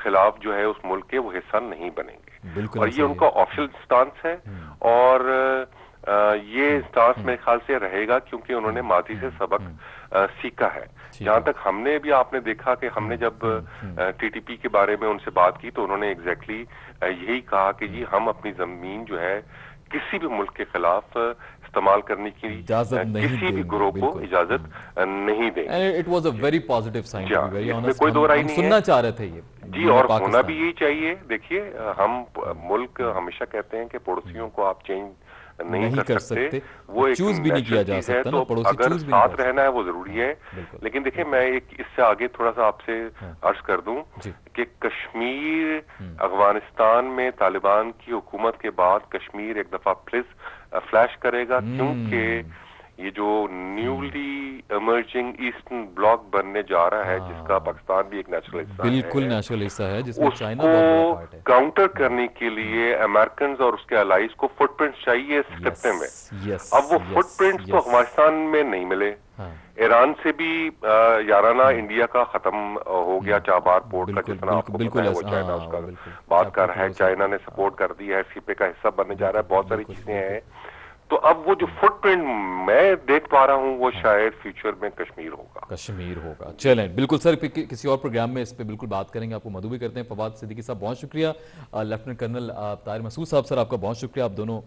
खिलाफ जो है उस मुल्क के वो हिस्सा नहीं बनेंगे, और ये उनका ऑफिशियल स्टांस है। और ये स्टांस मेरे ख्याल से रहेगा क्योंकि उन्होंने माजी से सबक सीखा है। जहां तक हमने भी, आपने देखा कि हमने जब टीटीपी के बारे में उनसे बात की तो उन्होंने एग्जैक्टली यही कहा कि जी हम अपनी जमीन जो है किसी भी मुल्क के खिलाफ इस्तेमाल करने की किसी भी ग्रोह को इजाजत नहीं देंगे।
It was a very positive sign, very honest,
कोई दो राय नहीं
सुनना चाह रहे थे ये
जी, और होना भी यही चाहिए। देखिए हम मुल्क हमेशा कहते हैं कि पड़ोसियों को आप चेंज नहीं कर सकते, वो एक
चूज भी नहीं किया जा सकता ना,
तो अगर साथ रहना है वो जरूरी है। लेकिन देखिए मैं एक इससे आगे थोड़ा सा आपसे अर्ज कर दूं कि कश्मीर अफगानिस्तान में तालिबान की हुकूमत के बाद कश्मीर एक दफा फ्लैश करेगा, क्योंकि ये जो न्यूली इमर्जिंग ईस्टर्न ब्लॉक बनने जा रहा है, जिसका पाकिस्तान भी एक नेचुरल हिस्सा है,
बिल्कुल नेचुरल हिस्सा है, जिसमें चाइना बहुत बड़ा पार्ट है।
काउंटर करने के लिए अमेरिकन और उसके अलाइज को फुटप्रिंट्स चाहिए इस खित्ते में। अब वो फुटप्रिंट्स तो अफगानिस्तान में नहीं मिले। ईरान से भी याराना इंडिया का खत्म हो गया, चाबार पोर्ट का, जितना आपको पता है वो चाइना उसका बात कर रहा है, चाइना ने सपोर्ट कर दी है, सीपे का हिस्सा बनने जा रहा है, बहुत सारी चीजें हैं। तो अब वो जो फुटप्रिंट मैं देख पा रहा हूं वो शायद फ्यूचर में कश्मीर होगा।
चलें, बिल्कुल सर, किसी और प्रोग्राम में इस पे बिल्कुल बात करेंगे, आपको मदऊ भी करते हैं। फवाद सिद्दीकी साहब बहुत शुक्रिया, लेफ्टिनेंट कर्नल ताहिर मसूद साहब सर आपका बहुत शुक्रिया, आप दोनों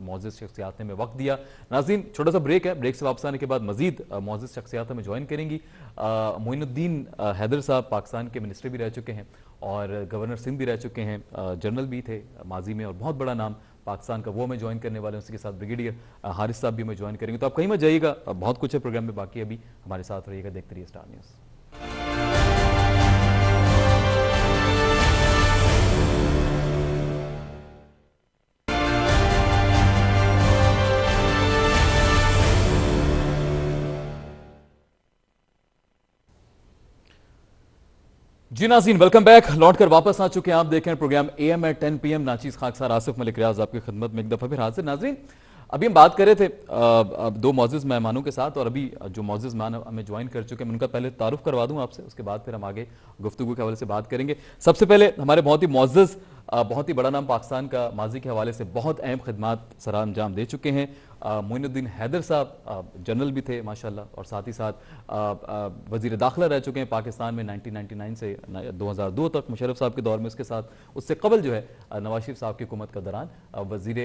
मौजूद शख्सियात ने में वक्त दिया। नाज़रीन छोटा सा ब्रेक है, ब्रेक से वापस आने के बाद मजीद मौजूद शख्सियात में ज्वाइन करेंगी। मोइनुद्दीन हैदर साहब पाकिस्तान के मिनिस्टर भी रह चुके हैं और गवर्नर सिंध भी रह चुके हैं, जनरल भी थे माजी में और बहुत बड़ा नाम पाकिस्तान का, वो हमें ज्वाइन करने वाले हैं। उसके साथ ब्रिगेडियर हारिस साहब भी हमें ज्वाइन करेंगे। तो आप कहीं मत जाइएगा, बहुत कुछ है प्रोग्राम में बाकी, अभी हमारे साथ रहिएगा, देखते रहिए स्टार न्यूज़। जी नाज़रीन, वेलकम बैक, लौट कर वापस आ चुके हैं। आप देख रहे हैं प्रोग्राम AM at 10 PM। नाचीज़ खाकसार, आसिफ मलिक रियाज आपकी खिदमत में एक दफ़ा फिर हाजिर। नाज़रीन अभी हम बात कर रहे थे दो मौजूद मेहमानों के साथ, और अभी जो मौजूद मेहमान हमें ज्वाइन कर चुके हैं, उनका पहले तारुफ करवा दूं आपसे, उसके बाद फिर हम आगे गुफ्तगू के हवाले से बात करेंगे। सबसे पहले हमारे बहुत ही मौजूद, बहुत ही बड़ा नाम, पाकिस्तान का माजी के हवाले से बहुत अहम खिदमात सर अंजाम दे चुके हैं, मोइनुद्दीन हैदर साहब जनरल भी थे माशाल्लाह, और साथ ही साथ वज़ीर दाखिला रह चुके हैं पाकिस्तान में 1999 से 2002 तक मुशर्रफ साहब के दौर में। उसके साथ उससे कबल जो है नवाज शरीफ साहब की हुकूमत का दौरान वज़ीर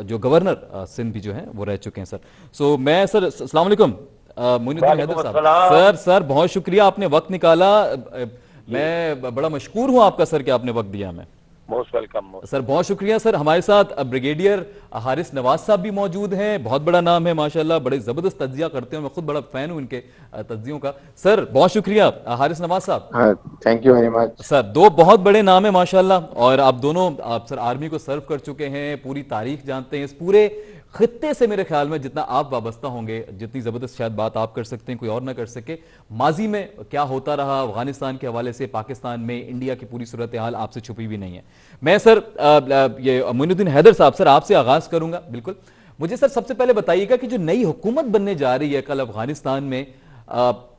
जो गवर्नर सिंध भी जो है वो रह चुके हैं सर। सो मैं सर अस्सलाम वालेकुम, मोइनुद्दीन हैदर साहब, सर बहुत शुक्रिया, आपने वक्त निकाला। मैं बड़ा मशकूर हूँ आपका सर कि आपने वक्त दिया हमें।
मोस्ट वेलकम
सर, बहुत शुक्रिया सर। हमारे साथ ब्रिगेडियर हारिस नवाज साहब भी मौजूद हैं, बहुत बड़ा नाम है माशाल्लाह, बड़े ज़बरदस्त तज्जिया करते हैं, मैं खुद बड़ा फ़ैन हूँ इनके तज्जियों का। सर बहुत शुक्रिया हारिस नवाज साहब।
Thank you very much
sir. दो बहुत बड़े नाम है माशाल्लाह, और आप दोनों, आप सर आर्मी को सर्व कर चुके हैं, पूरी तारीख जानते हैं, इस पूरे खित्ते से मेरे ख्याल में जितना आप वाबस्ता होंगे, जितनी ज़बरदस्त शायद बात आप कर सकते हैं कोई और ना कर सके। माजी में क्या होता रहा अफगानिस्तान के हवाले से, पाकिस्तान में, इंडिया की पूरी सूरत हाल आपसे छुपी भी नहीं है। मैं सर ये मोइनुद्दीन हैदर साहब, सर आपसे आगाज़ करूंगा। बिल्कुल, मुझे सर सबसे पहले बताइएगा कि जो नई हुकूमत बनने जा रही है कल अफगानिस्तान में,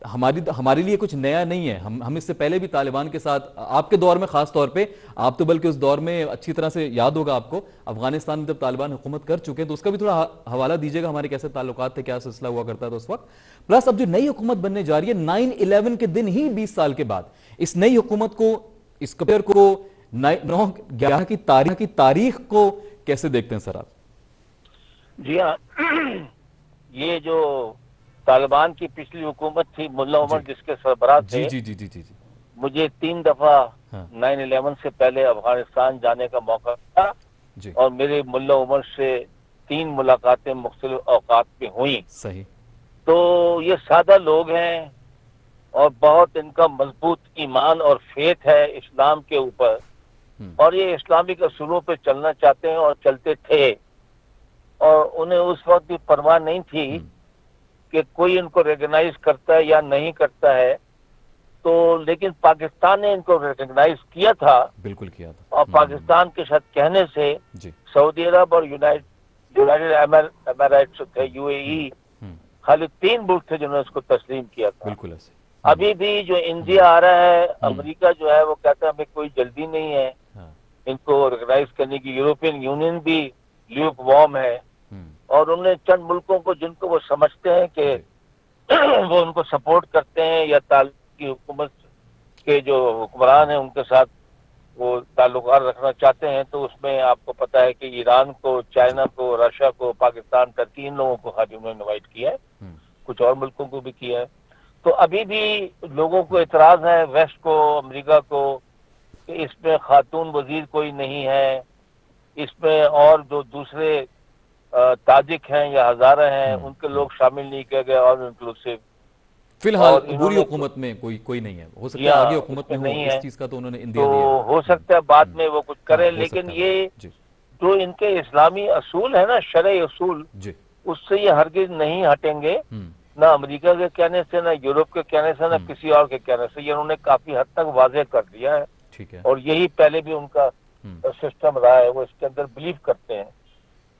हमारे लिए कुछ नया नहीं है। हम इससे पहले भी तालिबान के साथ, आपके दौर में खास तौर पे, आप तो बल्कि उस दौर में अच्छी तरह से याद होगा आपको, अफगानिस्तान में जब तालिबान हुकूमत कर चुके हैं, तो उसका भी थोड़ा हवाला दीजिएगा, हमारे कैसे ताल्लुकात थे, क्या सिलसिला हुआ करता था उस वक्त। प्लस अब जो नई हुकूमत बनने जा रही है 9/11 के दिन ही 20 साल के बाद, इस नई हुकूमत को, इस कपेयर को, 9/11 की तारीख को कैसे देखते हैं सर आप?
जी हाँ, ये जो तालिबान की पिछली हुकूमत थी, मुल्ला उमर जिसके सरबराह थे,
जी जी जी जी जी,
मुझे 3 दफा
हाँ।
9/11 से पहले अफगानिस्तान जाने का मौका मिला, और मेरे मुल्ला उमर से 3 मुलाकातें मुख्तलिफ औकात में हुई।
सही।
तो ये सादा लोग हैं और बहुत इनका मजबूत ईमान और फेथ है इस्लाम के ऊपर, और ये इस्लामिक असूलों पे चलना चाहते हैं और चलते थे, और उन्हें उस वक्त भी परवाह नहीं थी कि कोई इनको रिकॉग्नाइज करता है या नहीं करता है। तो लेकिन पाकिस्तान ने इनको रिकॉग्नाइज किया था,
बिल्कुल किया था,
और पाकिस्तान के साथ कहने से सऊदी अरब और यूनाइटेड एमिरेट्स थे, यूएई, खाली 3 मुल्क थे जिन्होंने इसको तस्लीम किया था।
बिल्कुल ऐसे।
अभी भी जो इंडिया आ रहा है, अमेरिका जो है वो कहता है हमें कोई जल्दी नहीं है इनको रिकॉग्नाइज करने की। यूरोपियन यूनियन भी ल्यूक वार्म है, और उन्हें चंद मुल्कों को जिनको वो समझते हैं कि वो उनको सपोर्ट करते हैं, या तालिबान की हुकूमत के जो हुक्मरान हैं उनके साथ वो ताल्लुकात रखना चाहते हैं। तो उसमें आपको पता है कि ईरान को, चाइना को, रशिया को, पाकिस्तान, टर्की, इन लोगों को खाली उन्होंने इनवाइट किया है, कुछ और मुल्कों को भी किया है। तो अभी भी लोगों को इतराज है, वेस्ट को, अमेरिका को, कि इसमें खातून वजीर कोई नहीं है, इसमें और जो दूसरे ताजिक हैं या हजारा हैं उनके लोग शामिल नहीं किए गए, और इंक्लूसिव
फिलहाल पूरी हुकूमत में कोई नहीं है। हो सकता है आगे हुकूमत में हो, इस चीज का तो उन्होंने इंडिया दिया,
तो हो सकता है बाद में वो कुछ करें, लेकिन ये जो इनके इस्लामी असूल है ना, शरई असूल, उससे ये हरगिज नहीं हटेंगे, ना अमेरिका के कहने से, ना यूरोप के कहने से, ना किसी और के कहने से। ये उन्होंने काफी हद तक वाज़ेह कर दिया है,
ठीक है,
और यही पहले भी उनका सिस्टम रहा है। वो इसके अंदर बिलीव करते हैं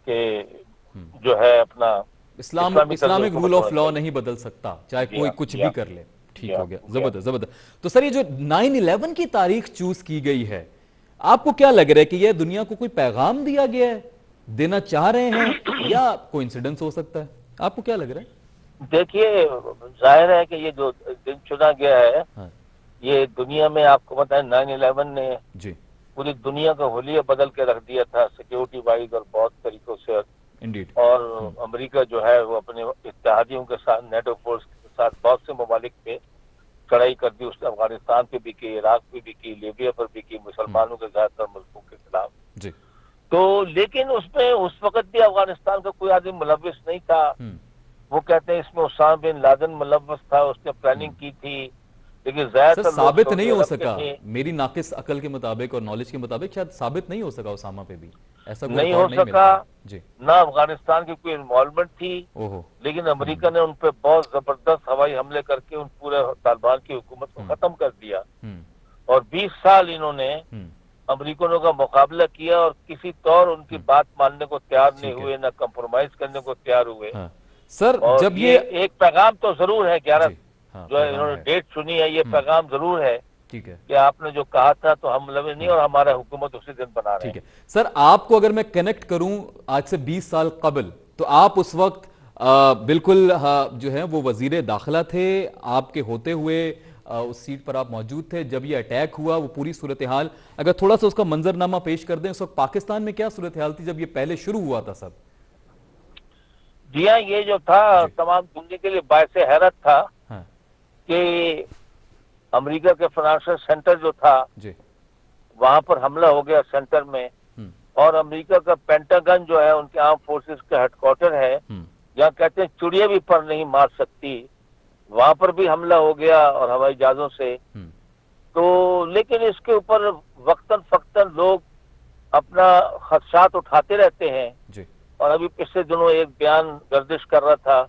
कि जो है अपना
इस्लामिक रूल ऑफ लॉ नहीं बदल सकता, चाहे कोई कुछ भी कर ले। ठीक हो गया, जबरदस्त जबरदस्त। तो सर ये जो 9/11 की तारीख चूज की गई है, आपको क्या लग रहा है कि यह दुनिया को कोई पैगाम दिया गया है, देना चाह रहे हैं, या कोइंसिडेंस हो सकता है? आपको क्या लग रहा है?
देखिए, जाहिर है कि ये जो दिन चुना गया है, ये दुनिया में, आपको पता है 9/11 ने पूरी दुनिया का हुलिया बदल के रख दिया था, सिक्योरिटी वाइज और बहुत तरीकों से।
Indeed.
और अमेरिका जो है वो अपने इत्तेहादियों के साथ, नेटो फोर्स के साथ बहुत से ममालिक पे चढ़ाई कर दी। उसने अफगानिस्तान पे भी की, इराक पे भी की, लीबिया पर भी की, मुसलमानों के ज्यादातर मुल्कों के खिलाफ
जी।
तो लेकिन उसमें उस वक्त भी अफगानिस्तान का कोई आदमी मुलव्विस नहीं था। वो कहते हैं इसमें उसामा बिन लादेन मुलव्वस था, उसने प्लानिंग की थी, लेकिन ज्यादातर
साबित नहीं हो सका। मेरी नाकिस अकल के मुताबिक और नॉलेज के मुताबिक शायद साबित नहीं हो सका उसामा पे भी, ऐसा
नहीं हो सका जी। ना अफगानिस्तान की कोई इन्वॉल्वमेंट थी, लेकिन अमेरिका ने उन पर बहुत जबरदस्त हवाई हमले करके उन पूरे तालिबान की हुकूमत को खत्म कर दिया। और 20 साल इन्होंने अमेरिकनों का मुकाबला किया, और किसी तौर उनकी बात मानने को तैयार नहीं हुए, ना कंप्रोमाइज करने को तैयार हुए।
सर जब ये
एक पैगाम तो जरूर है 11 जो है इन्होंने डेट चुनी है, ये पैगाम जरूर है, ठीक है, कि आपने जो कहा था तो हम लवे नहीं, और हमारा हुकूमत उसी दिन बना रहे हैं।
ठीक है सर, आपको अगर मैं कनेक्ट करूं आज से 20 साल कबल, तो आप उस वक्त बिल्कुल जो है वो वजीर दाखिला थे, आपके होते हुए उस सीट पर आप मौजूद थे जब ये अटैक हुआ। वो पूरी सूरत हाल अगर थोड़ा सा उसका मंजरनामा पेश कर दें, उस वक्त पाकिस्तान में क्या सूरत हाल थी जब ये पहले शुरू हुआ था? सब
جی ہاں، یہ جو تھا تمام دنیا کے لیے باعث حیرت تھا
ہاں
کہ امریکہ کے فائنانشل سینٹر جو تھا
جی
وہاں پر حملہ ہو گیا سینٹر میں، اور امریکہ کا پینٹاگن جو ہے ان کے آرم فورسز کا ہیڈ کوارٹر ہے، جہاں کہتے ہیں چڑیا بھی پر نہیں مار سکتی، وہاں پر بھی حملہ ہو گیا اور ہوائی جہازوں سے. تو لیکن اس کے اوپر وقتاً فوقتاً لوگ اپنا خدشات اٹھاتے رہتے ہیں.
جی
اور ابھی پچھلے دنوں ایک بیان گردش کر رہا تھا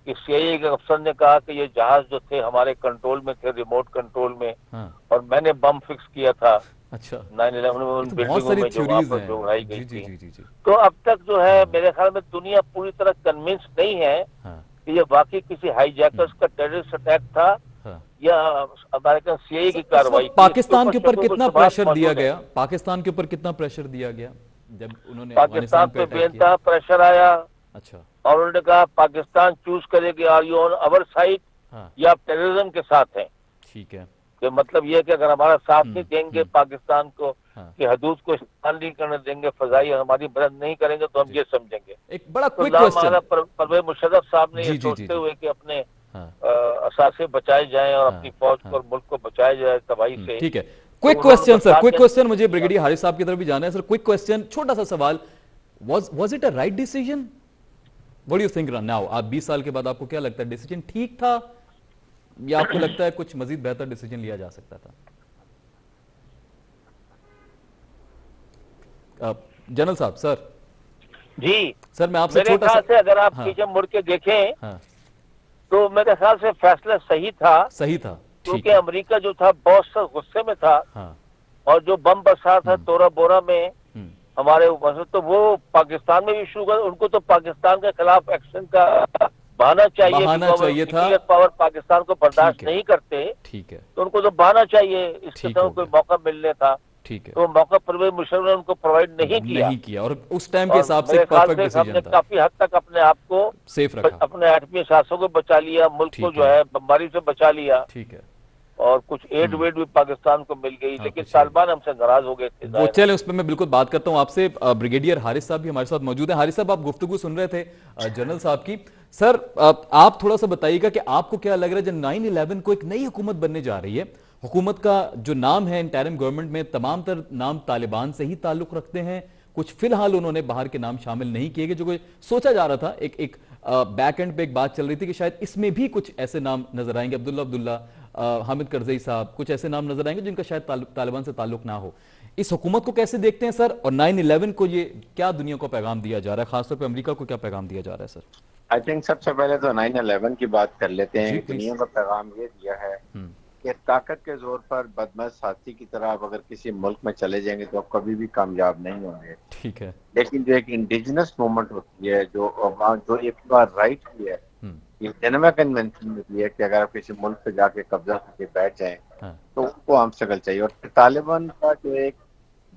کہ سی آئی اے کے افسر نے کہا کہ یہ جہاز جو تھے ہمارے کنٹرول میں تھے، ریموٹ کنٹرول میں،
ہاں
اور میں نے بم فکس کیا تھا
اچھا
9/11 میں ان
یہ تو بہت
بلڈنگوں
ساری
میں جو وہاں
تھیوریز
پر
ہیں.
جو اڑائی گئی
جی جی
تھی.
جی جی جی
تو اب تک جو ہے میرے خیال میں دنیا پوری طرح کنونس نہیں ہے
ہاں
کہ یہ واقعی کسی ہائی جیکرز کا ٹیررسٹ اٹیک تھا
ہاں.
یا امریکن سی آئی اے
سر
کی
اس
کارروائی
وقت
تھی. اس
پاکستان کے اوپر
شکوک و
کتنا
شبہات
پریشر دیا
موجود ہیں.
گیا، پاکستان کے اوپر کتنا پریشر دیا گیا جب انہوں نے
پاکستان
افغانستان پہ
پہ بے
اٹیک کیا؟
انتہا پریشر آیا،
اچھا
اور انہوں نے کہا پاکستان چوز کرے کہ are you on our side
ہاں
یا آپ ٹیررزم کے ساتھ ہیں.
ٹھیک ہے.
کہ مطلب یہ کہ اگر ہمارا ساتھ نہیں دیں گے پاکستان کو
ہاں
کہ حدود کو استعمال نہیں کرنے دیں گے، فضائی ہماری مدد نہیں کریں گے، تو ہم
جی
یہ سمجھیں گے.
ایک بڑا
تو
کوئک کوسچن.
لامعنی پرویز مشرف صاحب نے یہ
جی جی جی
سوچتے
جی
ہوئے کہ اپنے
ہاں
اثاثے بچائے جائیں اور
ہاں
اپنی فوج
ہاں
کو اور ملک کو بچایا جائے تباہی سے،
ٹھیک ہے.
تو
کوئک
انہوں نے
کوسچن سر،
بتا
کوئک
دیا.
کوسچن مجھے بریگیڈیئر حارث صاحب کی طرف بھی جانا ہے. سر کوئک کوسچن، چھوٹا سا سوال، was it a right decision? What do you think now? آپ 20 سال کے بعد آپ کو کیا لگتا ہے ڈیسیجن ٹھیک تھا یا آپ کو لگتا ہے کچھ مزید بہتر ڈیسیجن لیا جا سکتا تھا؟ جنرل صاحب. سر
جی
سر میں آپ سے
میرے
چھوٹا سا.
خیال سے اگر آپ
ہاں
پیچھے مڑ کے دیکھیں
ہاں
تو میرے خیال سے فیصلہ صحیح تھا،
صحیح تھا. ٹھیک
کیونکہ
ہے.
امریکہ جو تھا بہت سا غصے میں تھا،
ہاں
اور جو بم برسا تھا تورا بورا میں
ہم،
ہمارے اوپر، تو وہ پاکستان میں بھی شروع کر، ان کو تو پاکستان کے خلاف ایکشن کا بہانا چاہیے،
بہانا
بیکاز
چاہیے تھا.
نیوکلیئر پاور پاکستان کو برداشت
ٹھیک ہے
نہیں کرتے،
ٹھیک ہے
تو ان کو تو بہانا چاہیے. اس
ٹھیک
قسم
ہو
کوئی
گیا.
موقع ملنے تھا،
ٹھیک ہے.
تو موقع پرویز مشرف نے ان کو پرووائڈ نہیں کیا.
اور اس ٹائم کے
اور
حساب سے
میرے
ایک
خیال
پرفیکٹ
سے ہم نے
ڈیسیجن تھا.
کافی حد تک اپنے آپ کو،
سیف رکھا.
اپنے ایٹمی اثاثوں کو بچا لیا، ملک کو
ٹھیک
جو
ہے
ہے بمباری سے بچا لیا،
ٹھیک ہے.
اور کچھ ایڈ ویڈ بھی پاکستان کو مل گئی.
ہاں
لیکن
کچھ
طالبان ہم سے ناراض ہو گئے تھے،
وہ
ظاہر ہے.
چلیں اس پہ میں بالکل بات کرتا ہوں آپ سے. بریگیڈیئر حارث صاحب بھی ہمارے ساتھ موجود ہیں. حارث صاحب آپ گفتگو سن رہے تھے جنرل صاحب کی. سر آپ تھوڑا سا بتائیے گا کہ آپ کو کیا لگ رہا ہے جب 9/11 کو ایک نئی حکومت بننے جا رہی ہے، حکومت کا جو نام ہے انٹرم گورنمنٹ میں تمام تر نام طالبان سے ہی تعلق رکھتے ہیں، کچھ فی الحال انہوں نے باہر کے نام شامل نہیں کیے گئے، جو کوئی سوچا جا رہا تھا، ایک بیک اینڈ پہ ایک بات چل رہی تھی کہ شاید اس میں بھی کچھ ایسے نام نظر آئیں گے، عبداللہ حامد کرزئی صاحب، کچھ ایسے نام نظر آئیں گے جن کا شاید طالبان سے تعلق نہ ہو. اس حکومت کو کیسے دیکھتے ہیں سر، اور 9/11 کو یہ کیا دنیا کو پیغام دیا جا رہا ہے، خاص طور پہ امریکہ کو کیا پیغام دیا جا رہا ہے سر؟
آئی تھنک سب سے پہلے تو 9/11 کی بات کر لیتے ہیں.
جی
کہ
پلیز.
دنیا کا پیغام یہ دیا ہے کہ طاقت کے زور پر بدمش ساتھی کی طرح آپ اگر کسی ملک میں چلے جائیں گے تو آپ کبھی بھی کامیاب نہیں ہوں گے.
ٹھیک ہے.
لیکن جو ایک انڈیجنس موومنٹ ہوتی ہے، جو ایک بار رائٹ کی ہے، یہ جنیوا کنونشن میں بھی ہے کہ اگر آپ کسی ملک پہ جا کے قبضہ کر کے بیٹھ جائیں
ہاں
تو ان کو عام شکل چاہیے. اور طالبان کا جو ایک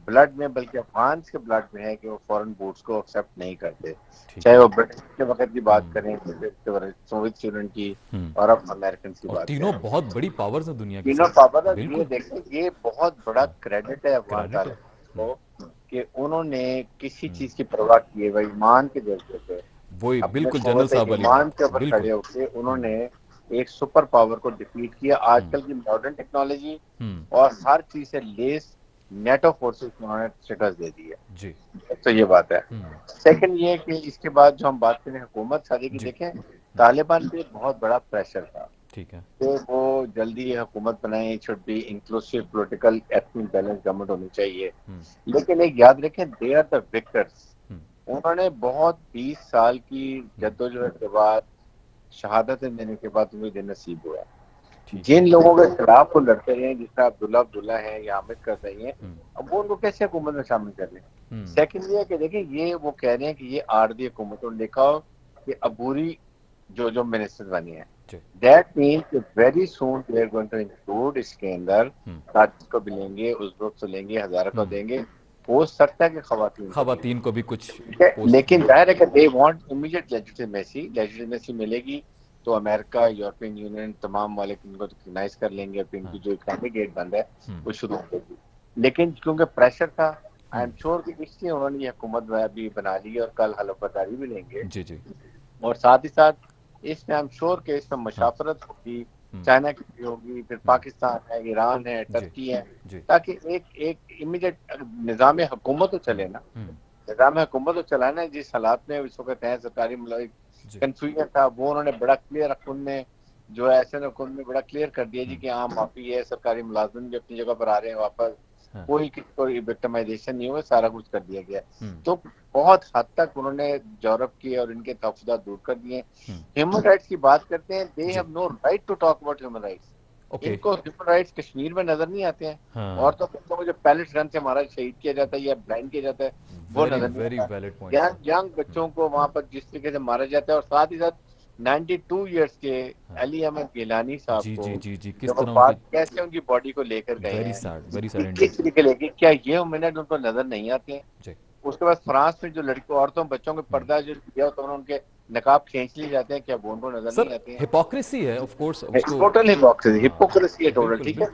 بلڈ میں، بلکہ افغانس کے بلڈ میں ہے کہ وہ فورن بوٹس کو ایکسیپٹ نہیں کرتے،
ٹھیک
چاہے
ہے.
وہ برٹش کے وقت کی بات کریں، سوویت یونین کی، اور اب امریکن کی
اور
بات
تینوں
کریں.
بہت بڑی پاورز ہیں دنیا کی
تینوں
سر.
پابند، یہ
بالکل.
دیکھیں یہ بہت بڑا کریڈٹ ہے افغان
کریڈٹ ہے.
طالبان کو کہ انہوں نے کسی چیز کی پرواہ کیے ہوئے ایمان کے جذبے سے،
وہی
اپنے
بالکل جنرل
صحبت
صاحب والی
ایمان
بات.
کے اوپر
بالکل.
کھڑے ہو کے انہوں نے ایک سپر پاور کو ڈیفیٹ کیا. آج کل کی ماڈرن ٹیکنالوجی اور ہر چیز سے لیس نیٹو فورسز کو انہوں نے شکست دے دی ہے.
جی
تو یہ بات ہے. سیکنڈ یہ کہ اس کے بعد جو ہم بات کریں حکومت سازی کی،
جی
دیکھیں طالبان پہ بہت بڑا پریشر تھا
ٹھیک ہے.
کہ وہ جلدی یہ حکومت بنائیں، it should be inclusive political ethnic balance government ہونی چاہیے. لیکن ایک یاد رکھیں، دے آر دا وکٹرز. انہوں نے بہت 20 سال کی جدوجہد کے بعد، شہادتیں دینے کے بعد انہیں دن نصیب ہوا.
ٹھیک ہے.
جن لوگوں کے خلاف وہ لڑتے رہے، جس طرح عبداللہ ہیں یا حامد کرزئی ہیں، اب وہ ان کو کیسے حکومت میں شامل کر لیں؟ سیکنڈ یہ کہ دیکھیں یہ وہ کہہ رہے ہیں کہ یہ عارضی حکومتوں نے دیکھا ہو کہ عبوری جو منسٹر بنی ہیں، دیٹ مینس کہ very soon they are going to include اس کے اندر تاجک کو بھی لیں گے، ازبک سے لیں گے، ہزارہ کو دیں گے. ہو سکتا ہے کہ
خواتین کو بھی کچھ پوسٹ.
لیکن ظاہر ہے کہ دے وانٹ امیڈیٹ لیجیٹیمیسی ملے گی تو امریکہ، یورپین یونین، تمام ممالک ان کو ریکگنائز کر لیں گے، پھر ان کی جو اکنامک گیٹ بند ہے وہ شروع ہوگی. لیکن کیونکہ پریشر تھا، آئی ایم شیور کہ اس لیے انہوں نے یہ حکومت بھی بنا لی اور کل حلف برداری بھی لیں گے.
جی جی.
और साथ ही साथ इसमें आई एम श्योर कि इसमें मशावरत होगी, चाइना की भी होगी, फिर पाकिस्तान है, ईरान है, टर्की है, ताकि एक इमीडिएट निज़ाम हुकूमत तो चले ना, निज़ाम हुकूमत तो चलाना है। जिस हालात में इस वक्त है सरकारी कंफ्यूजन था, वो उन्होंने बड़ा क्लियर हुकुम में जो है ऐसे हुकुम में बड़ा क्लियर कर दिया जी कि हाँ माफी है, सरकारी मुलाजिम भी अपनी जगह पर आ रहे हैं वापस, कोई किसी को विक्टिमाइजेशन नहीं हुआ, सारा कुछ कर दिया गया। तो बहुत हद तक उन्होंने यूरोप की और इनके तहफ़्फ़ुज़ात दूर कर दिए। ह्यूमन राइट्स की बात करते हैं, they have no right to talk about human rights. इनको ह्यूमन राइट्स कश्मीर में नजर नहीं आते हैं, और तो को जो पैलेट गन से हमारा शहीद किया जाता है या ब्लाइंड किया जाता है वो नजर नहीं आता। यंग बच्चों को वहाँ पर जिस तरीके से मारा जाता है, और साथ ही साथ 92 इयर्स के अली अहमद गिलानी साहब को
किस तरह
कैसे उनकी बॉडी को लेकर गए हैं,
वेरी
किस तरीके लेके, क्या ये मिनट उनको नजर नहीं आते हैं? उसके बाद फ्रांस में जो लड़कियों औरतों बच्चों के पर्दा जो दिया होता है उनके नकाब खींच लिए जाते हैं, क्या वो उनको नजर नहीं आते हैं?
हिपोक्रेसी है ऑफ कोर्स,
टोटल हिपोक्रेसी है टोटल, ठीक है।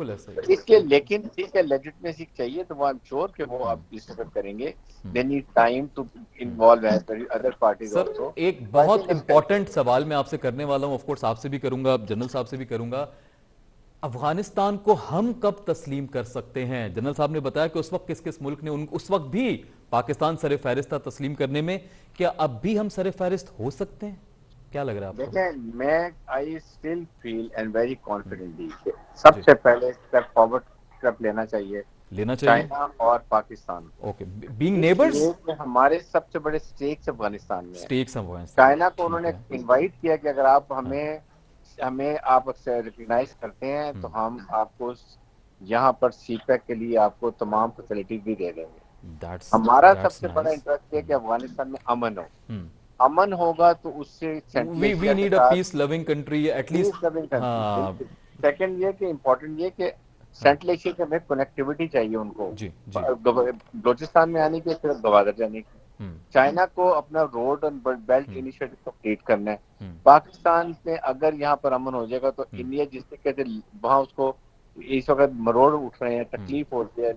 इसलिए लेकिन ठीक है, लेजिटिमेसी चाहिए तो वो आई एम श्योर कि वो आप इस वक्त करेंगे। They need time to involve other parties also.
एक बहुत इंपॉर्टेंट सवाल मैं आपसे करने वाला हूं, ऑफ कोर्स आपसे भी करूंगा, जनरल साहब से भी करूंगा। अफगानिस्तान को हम कब तस्लीम कर सकते हैं? जनरल साहब ने बताया कि उस वक्त किस किस मुल्क ने उस वक्त भी पाकिस्तान सरे फहरिस्त था तस्लीम करने में, क्या अब भी हम सरे फहरिस्त हो सकते हैं? क्या लग रहा है आपको?
देखें, मैं I still feel and very confidently सबसे पहले स्टेप फॉरवर्ड स्टेप लेना चाहिए चाइना और पाकिस्तान को।
ओके, बीइंग नेबर्स
हमारे सबसे बड़े स्टेक्स अफगानिस्तान में
स्टेक्स
चाइना को उन्होंने इनवाइट किया कि अगर आप हमें आप रिकग्नाइज करते हैं तो हम आपको यहाँ पर सीपैक के लिए आपको तमाम फैसिलिटीज भी दे देंगे। हमारा सबसे बड़ा इंटरेस्ट है कि अफगानिस्तान में अमन हो। अमन होगा तो उससे
we need a peace loving country at least।
Second ये कि इम्पोर्टेंट ये कि सेंट्रल एशिया में कनेक्टिविटी चाहिए उनको, बलूचिस्तान में आने की, सिर्फ गवादर जाने की। चाइना को अपना road and belt initiative complete करना है। पाकिस्तान में अगर यहाँ पर अमन हो जाएगा तो इंडिया जिस तरीके से वहाँ उसको इस वक्त मरोड़ उठ रहे हैं, तकलीफ होती है,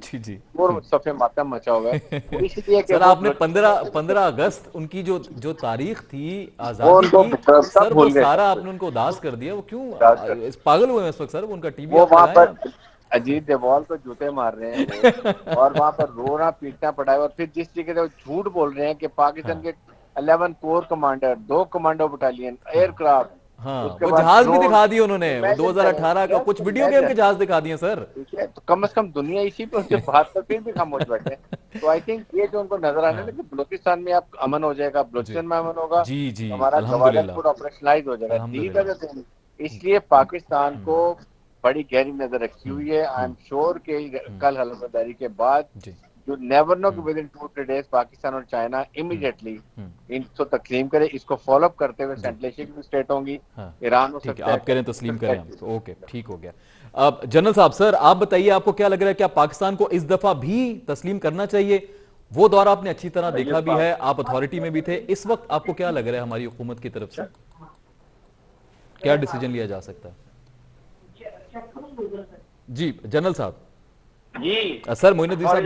और सफे मातम मचा हुआ है। इसलिए
सर आपने 15 अगस्त उनकी जो तारीख थी आजादी की, सर वो सारा आपने उनको उदास कर दिया। वो क्यों पागल हुए हैं इस वक्त सर? उनका टीवी
वो वहाँ पर अजीत देवाल को जूते मार रहे हैं और वहाँ पर रोना पीटना पड़ा है। और फिर जिस तरीके से झूठ बोल रहे हैं कि पाकिस्तान के 11 core commander, 2 commando battalion, aircraft,
वो जहाज भी दिखा दिए उन्होंने, 2018 का कुछ वीडियो गेम के जहाज दिखा दिए सर।
तो कम से कम दुनिया इसी पर उसके बात पर फिर भी खामोश बैठे। तो आई थिंक ये जो उनको नजर आने लगे बलूचिस्तान में आप अमन हो जाएगा, बलूचिस्तान में अमन होगा, हमारा गवादर पूरा ऑपरेशनलाइज हो जाएगा। इसलिए पाकिस्तान को बड़ी गहरी नजर रखी हुई है। आई एम श्योर कि कल हलफदारी के बाद You never know कि within 2-3 days पाकिस्तान और चाइना इमीडिएटली इनको तस्लीम करे। इसको फॉलो अप करते हुए सेंट्रल एशिया की स्टेट होंगी, ईरान हो सकता है।
आप कह रहे हैं तस्लीम करें हम, ओके ठीक हो गया। अब जनरल साहब सर आप बताइए, आपको क्या लग रहा है, क्या पाकिस्तान को इस दफा भी तस्लीम करना चाहिए? वो दौर आपने अच्छी तरह देखा भी है, आप अथॉरिटी में भी थे। इस वक्त आपको क्या लग रहा है हमारी हुकूमत की तरफ से क्या डिसीजन लिया जा सकता है? जी जनरल साहब।
जी
सर मोइनुद्दीन साहब,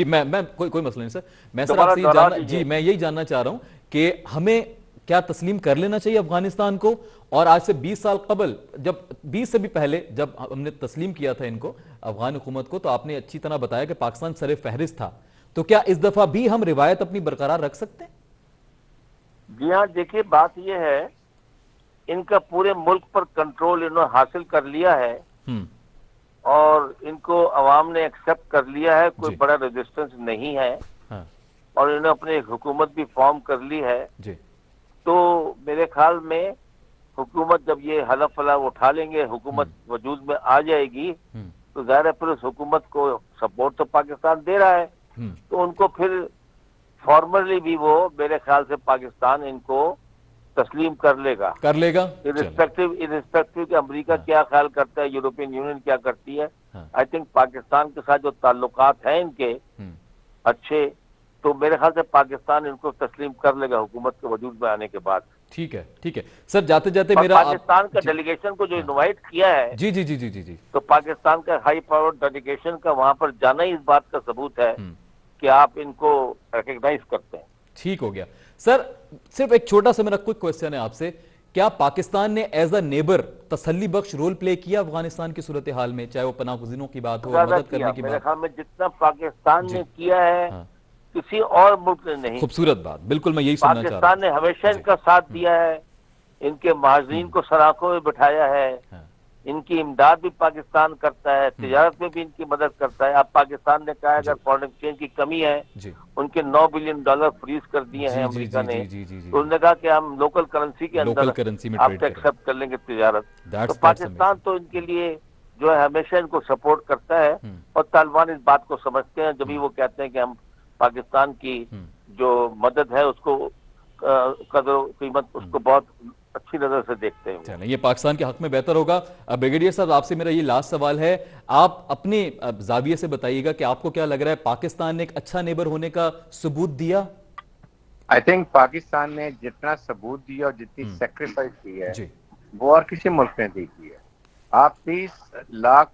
मैं कोई मसला नहीं सर, मैं सर आपसे मैं यही जानना चाह रहा हूं कि हमें क्या तस्लीम कर लेना चाहिए अफगानिस्तान को? और आज से 20 साल कबल, जब 20 से भी पहले जब हमने तस्लीम किया था इनको, अफगान हुकूमत को, तो आपने अच्छी तरह बताया कि पाकिस्तान सरे फहरिस्त था। तो क्या इस दफा भी हम रिवायत अपनी बरकरार रख सकते हैं?
जी हाँ, देखिए बात यह है, इनका पूरे मुल्क पर कंट्रोल इन्होंने हासिल कर लिया है और इनको अवाम ने एक्सेप्ट कर लिया है, कोई बड़ा रेजिस्टेंस नहीं है। हाँ। और इन्होंने अपनी एक हुकूमत भी फॉर्म कर ली है जी। तो मेरे ख्याल में हुकूमत जब ये हलफ फलफ उठा लेंगे, हुकूमत वजूद में आ जाएगी, तो जाहिर है फिर उस हुकूमत को सपोर्ट तो पाकिस्तान दे रहा है, तो उनको फिर फॉर्मली भी वो मेरे ख्याल से पाकिस्तान इनको तस्लीम कर लेगा इरिस्पेक्टिव कि अमेरिका क्या ख्याल करता है, यूरोपियन यूनियन क्या करती है। आई थिंक पाकिस्तान के साथ जो ताल्लुकात हैं इनके अच्छे, तो मेरे ख्याल से पाकिस्तान इनको तस्लीम कर लेगा हुकूमत के वजूद में आने के बाद।
ठीक है सर, जाते जाते मेरा
पाकिस्तान का डेलीगेशन को जो इनवाइट किया है
जी,
तो पाकिस्तान का हाई पावर डेलीगेशन का वहां पर जाना ही इस बात का सबूत है कि आप इनको रिकग्नाइज करते हैं।
ठीक हो गया सर सिर्फ एक छोटा सा मेरा क्विक क्वेश्चन है आपसे, क्या पाकिस्तान ने एज अ नेबर तसल्ली बख्श रोल प्ले किया अफगानिस्तान की सूरत हाल में, चाहे वो पनाहगुज़ीनों की बात हो, मदद करने की
मेरे
बात?
ख्याल में जितना पाकिस्तान ने किया है किसी और मुल्क ने नहीं।
खूबसूरत बात, बिल्कुल मैं यही सुनना चाह रहा
पाकिस्तान ने हमेशा इनका साथ दिया है, इनके महाजरीन को सराखों में बिठाया है, इनकी इमदाद भी पाकिस्तान करता है, तिजारत में भी इनकी मदद करता है। अब पाकिस्तान ने कहा अगर फॉरेन एक्सचेंज की कमी है, उनके $9 बिलियन फ्रीज कर दिए हैं अमेरिका ने, तो उन्होंने कहा कि हम लोकल करेंसी के अंदर आपसे एक्सेप्ट कर लेंगे तिजारत। तो पाकिस्तान तो इनके लिए जो है हमेशा इनको सपोर्ट करता है, और तालिबान इस बात को समझते हैं, जब भी वो कहते हैं कि हम पाकिस्तान की जो मदद है उसको कदर कीमत उसको बहुत अच्छी नजर से देखते हैं।
चलें, ये पाकिस्तान के हक में बेहतर होगा। ब्रिगेडियर साहब आपसे मेरा ये लास्ट सवाल है, आप अपने जाविये से बताइएगा कि आपको क्या लग रहा है, पाकिस्तान ने एक अच्छा नेबर होने का सबूत दिया?
आई थिंक पाकिस्तान ने जितना सबूत दिया और जितनी सेक्रीफाइस की है वो और किसी मुल्क ने दी की है। आप 30 लाख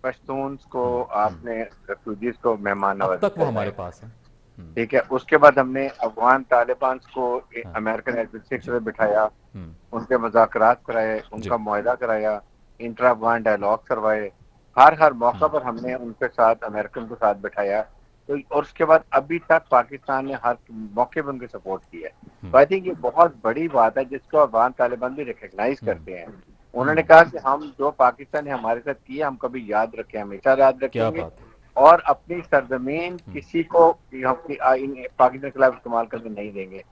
पश्तून को आपने रेफ्यूजीज को मेहमान
अब तक वो हमारे पास है,
ठीक है। उसके बाद हमने अफगान तालिबान को अमेरिकन एडमिनिस्ट्रेशन में बिठाया, उनके मुज़ाकरात कराए, उनका मुआहदा कराया, इंटर अफगान डायलॉग करवाए, हर मौका पर हमने उनके साथ अमेरिकन के साथ बिठाया। तो और उसके बाद अभी तक पाकिस्तान ने हर मौके पर उनकी सपोर्ट की है। तो आई थिंक ये बहुत बड़ी बात है जिसको अफगान तालिबान भी रिकग्नाइज करते हैं। उन्होंने कहा कि हम जो पाकिस्तान ने हमारे साथ किया हम कभी याद रखें, हमेशा याद रखेंगे, और अपनी सरजमीन किसी को पाकिस्तान के खिलाफ इस्तेमाल करके नहीं देंगे,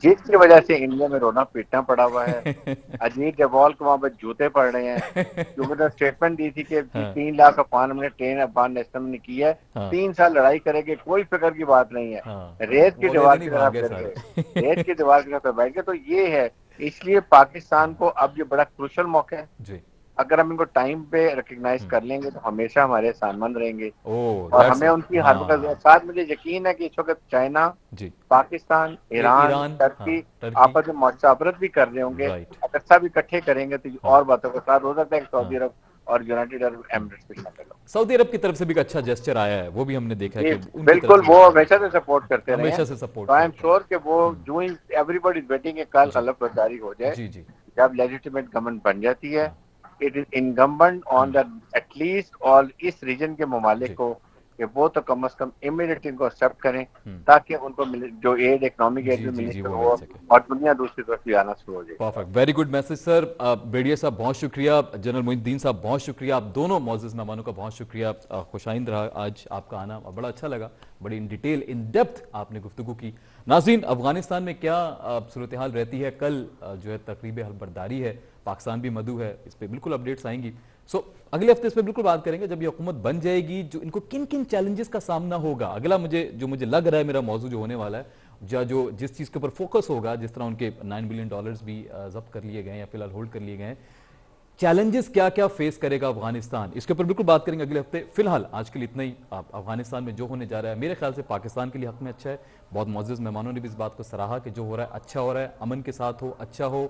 जिसकी वजह से इंडिया में रोना पीटना पड़ा हुआ है। अजीत डोभाल को वहां पर जूते पड़ रहे हैं, क्योंकि स्टेटमेंट दी थी कि 3 लाख अफगान हमने ट्रेन अफगान नेशनल ने की है, 3 साल लड़ाई करेंगे, कोई फिक्र की बात नहीं है, रेत की दीवार की तरफ रेत की दीवार की तरफ बैठ गए। तो ये है, इसलिए पाकिस्तान को अब ये बड़ा क्रूशल मौका है। अगर हम इनको टाइम पे रिकग्नाइज कर लेंगे तो हमेशा हमारे सानमंद रहेंगे, और हमें उनकी हर वक्त साथ। मुझे यकीन है कि इस वक्त चाइना, पाकिस्तान, ईरान, टर्की आपस में मुशावरत भी कर रहे होंगे। अगर सब इकट्ठे करेंगे तो और बातों के साथ हो सकता है सऊदी अरब और यूनाइटेड अरब एमिरेट्स भी शामिल हो।
सऊदी अरब की तरफ से भी एक अच्छा जेस्चर आया है, वो भी हमने देखा है कि
बिल्कुल वो हमेशा से सपोर्ट करते हैं,
हमेशा से सपोर्ट।
आई एम श्योर कि वो जो ही एवरीबॉडी इज वेटिंग कल खलफ बर्दारी हो जाए, जब लेजिटिमेट गवर्नमेंट बन जाती है, it is incumbent on the at least all इस रीजन के ममालिक को कि वो तो कम से कम इमीडिएटली इनको एक्सेप्ट करें, ताकि उनको जो एड इकोनॉमिक एड मिनिस्टर हो और दुनिया दूसरी तरफ भी आना शुरू हो जाए।
Perfect, very good message sir. Brigadier साहब बहुत शुक्रिया, जनरल मोइनुद्दीन साहब बहुत शुक्रिया, आप दोनों मौजूद मेहमानों का बहुत शुक्रिया। खुशाइंद रहा आज आपका आना, बड़ा अच्छा लगा, बड़ी इन डिटेल इन डेप्थ आपने गुफ्तगू की। नाज़रीन, अफगानिस्तान में क्या सूरत हाल रहती है, कल जो है तकरीब हलबर्दारी है, पाकिस्तान भी मदऊ है, इस पर बिल्कुल अपडेट्स आएंगी। अगले हफ्ते इस पर बिल्कुल बात करेंगे जब ये हुकूमत बन जाएगी, जो इनको किन किन चैलेंजेस का सामना होगा। अगला मुझे लग रहा है मेरा मौजूद जो होने वाला है, जो जिस चीज़ के ऊपर फोकस होगा, जिस तरह उनके $9 बिलियन भी जब्त कर लिए गए या फिलहाल होल्ड कर लिए गए हैं, चैलेंजेस क्या क्या फेस करेगा अफगानिस्तान, इसके ऊपर बिल्कुल बात करेंगे अगले हफ्ते। फिलहाल आज के लिए इतना ही। अफगानिस्तान में जो होने जा रहा है मेरे ख्याल से पाकिस्तान के लिए हक में अच्छा है। बहुत मौजूद मेहमानों ने भी इस बात को सराहा कि जो हो रहा है अच्छा हो रहा है, अमन के साथ हो, अच्छा हो,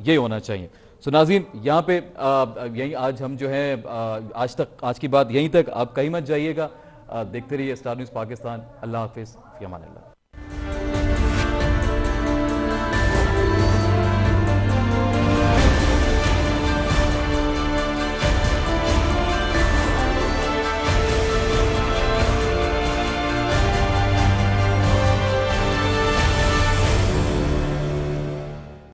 ये होना चाहिए। सो नाज़रीन, यहाँ पे यहीं आज हम जो है आज की बात यहीं तक। आप कहीं मत जाइएगा, देखते रहिए स्टार न्यूज़ पाकिस्तान। अल्लाह हाफिज़, फ़ी अमान अल्लाह।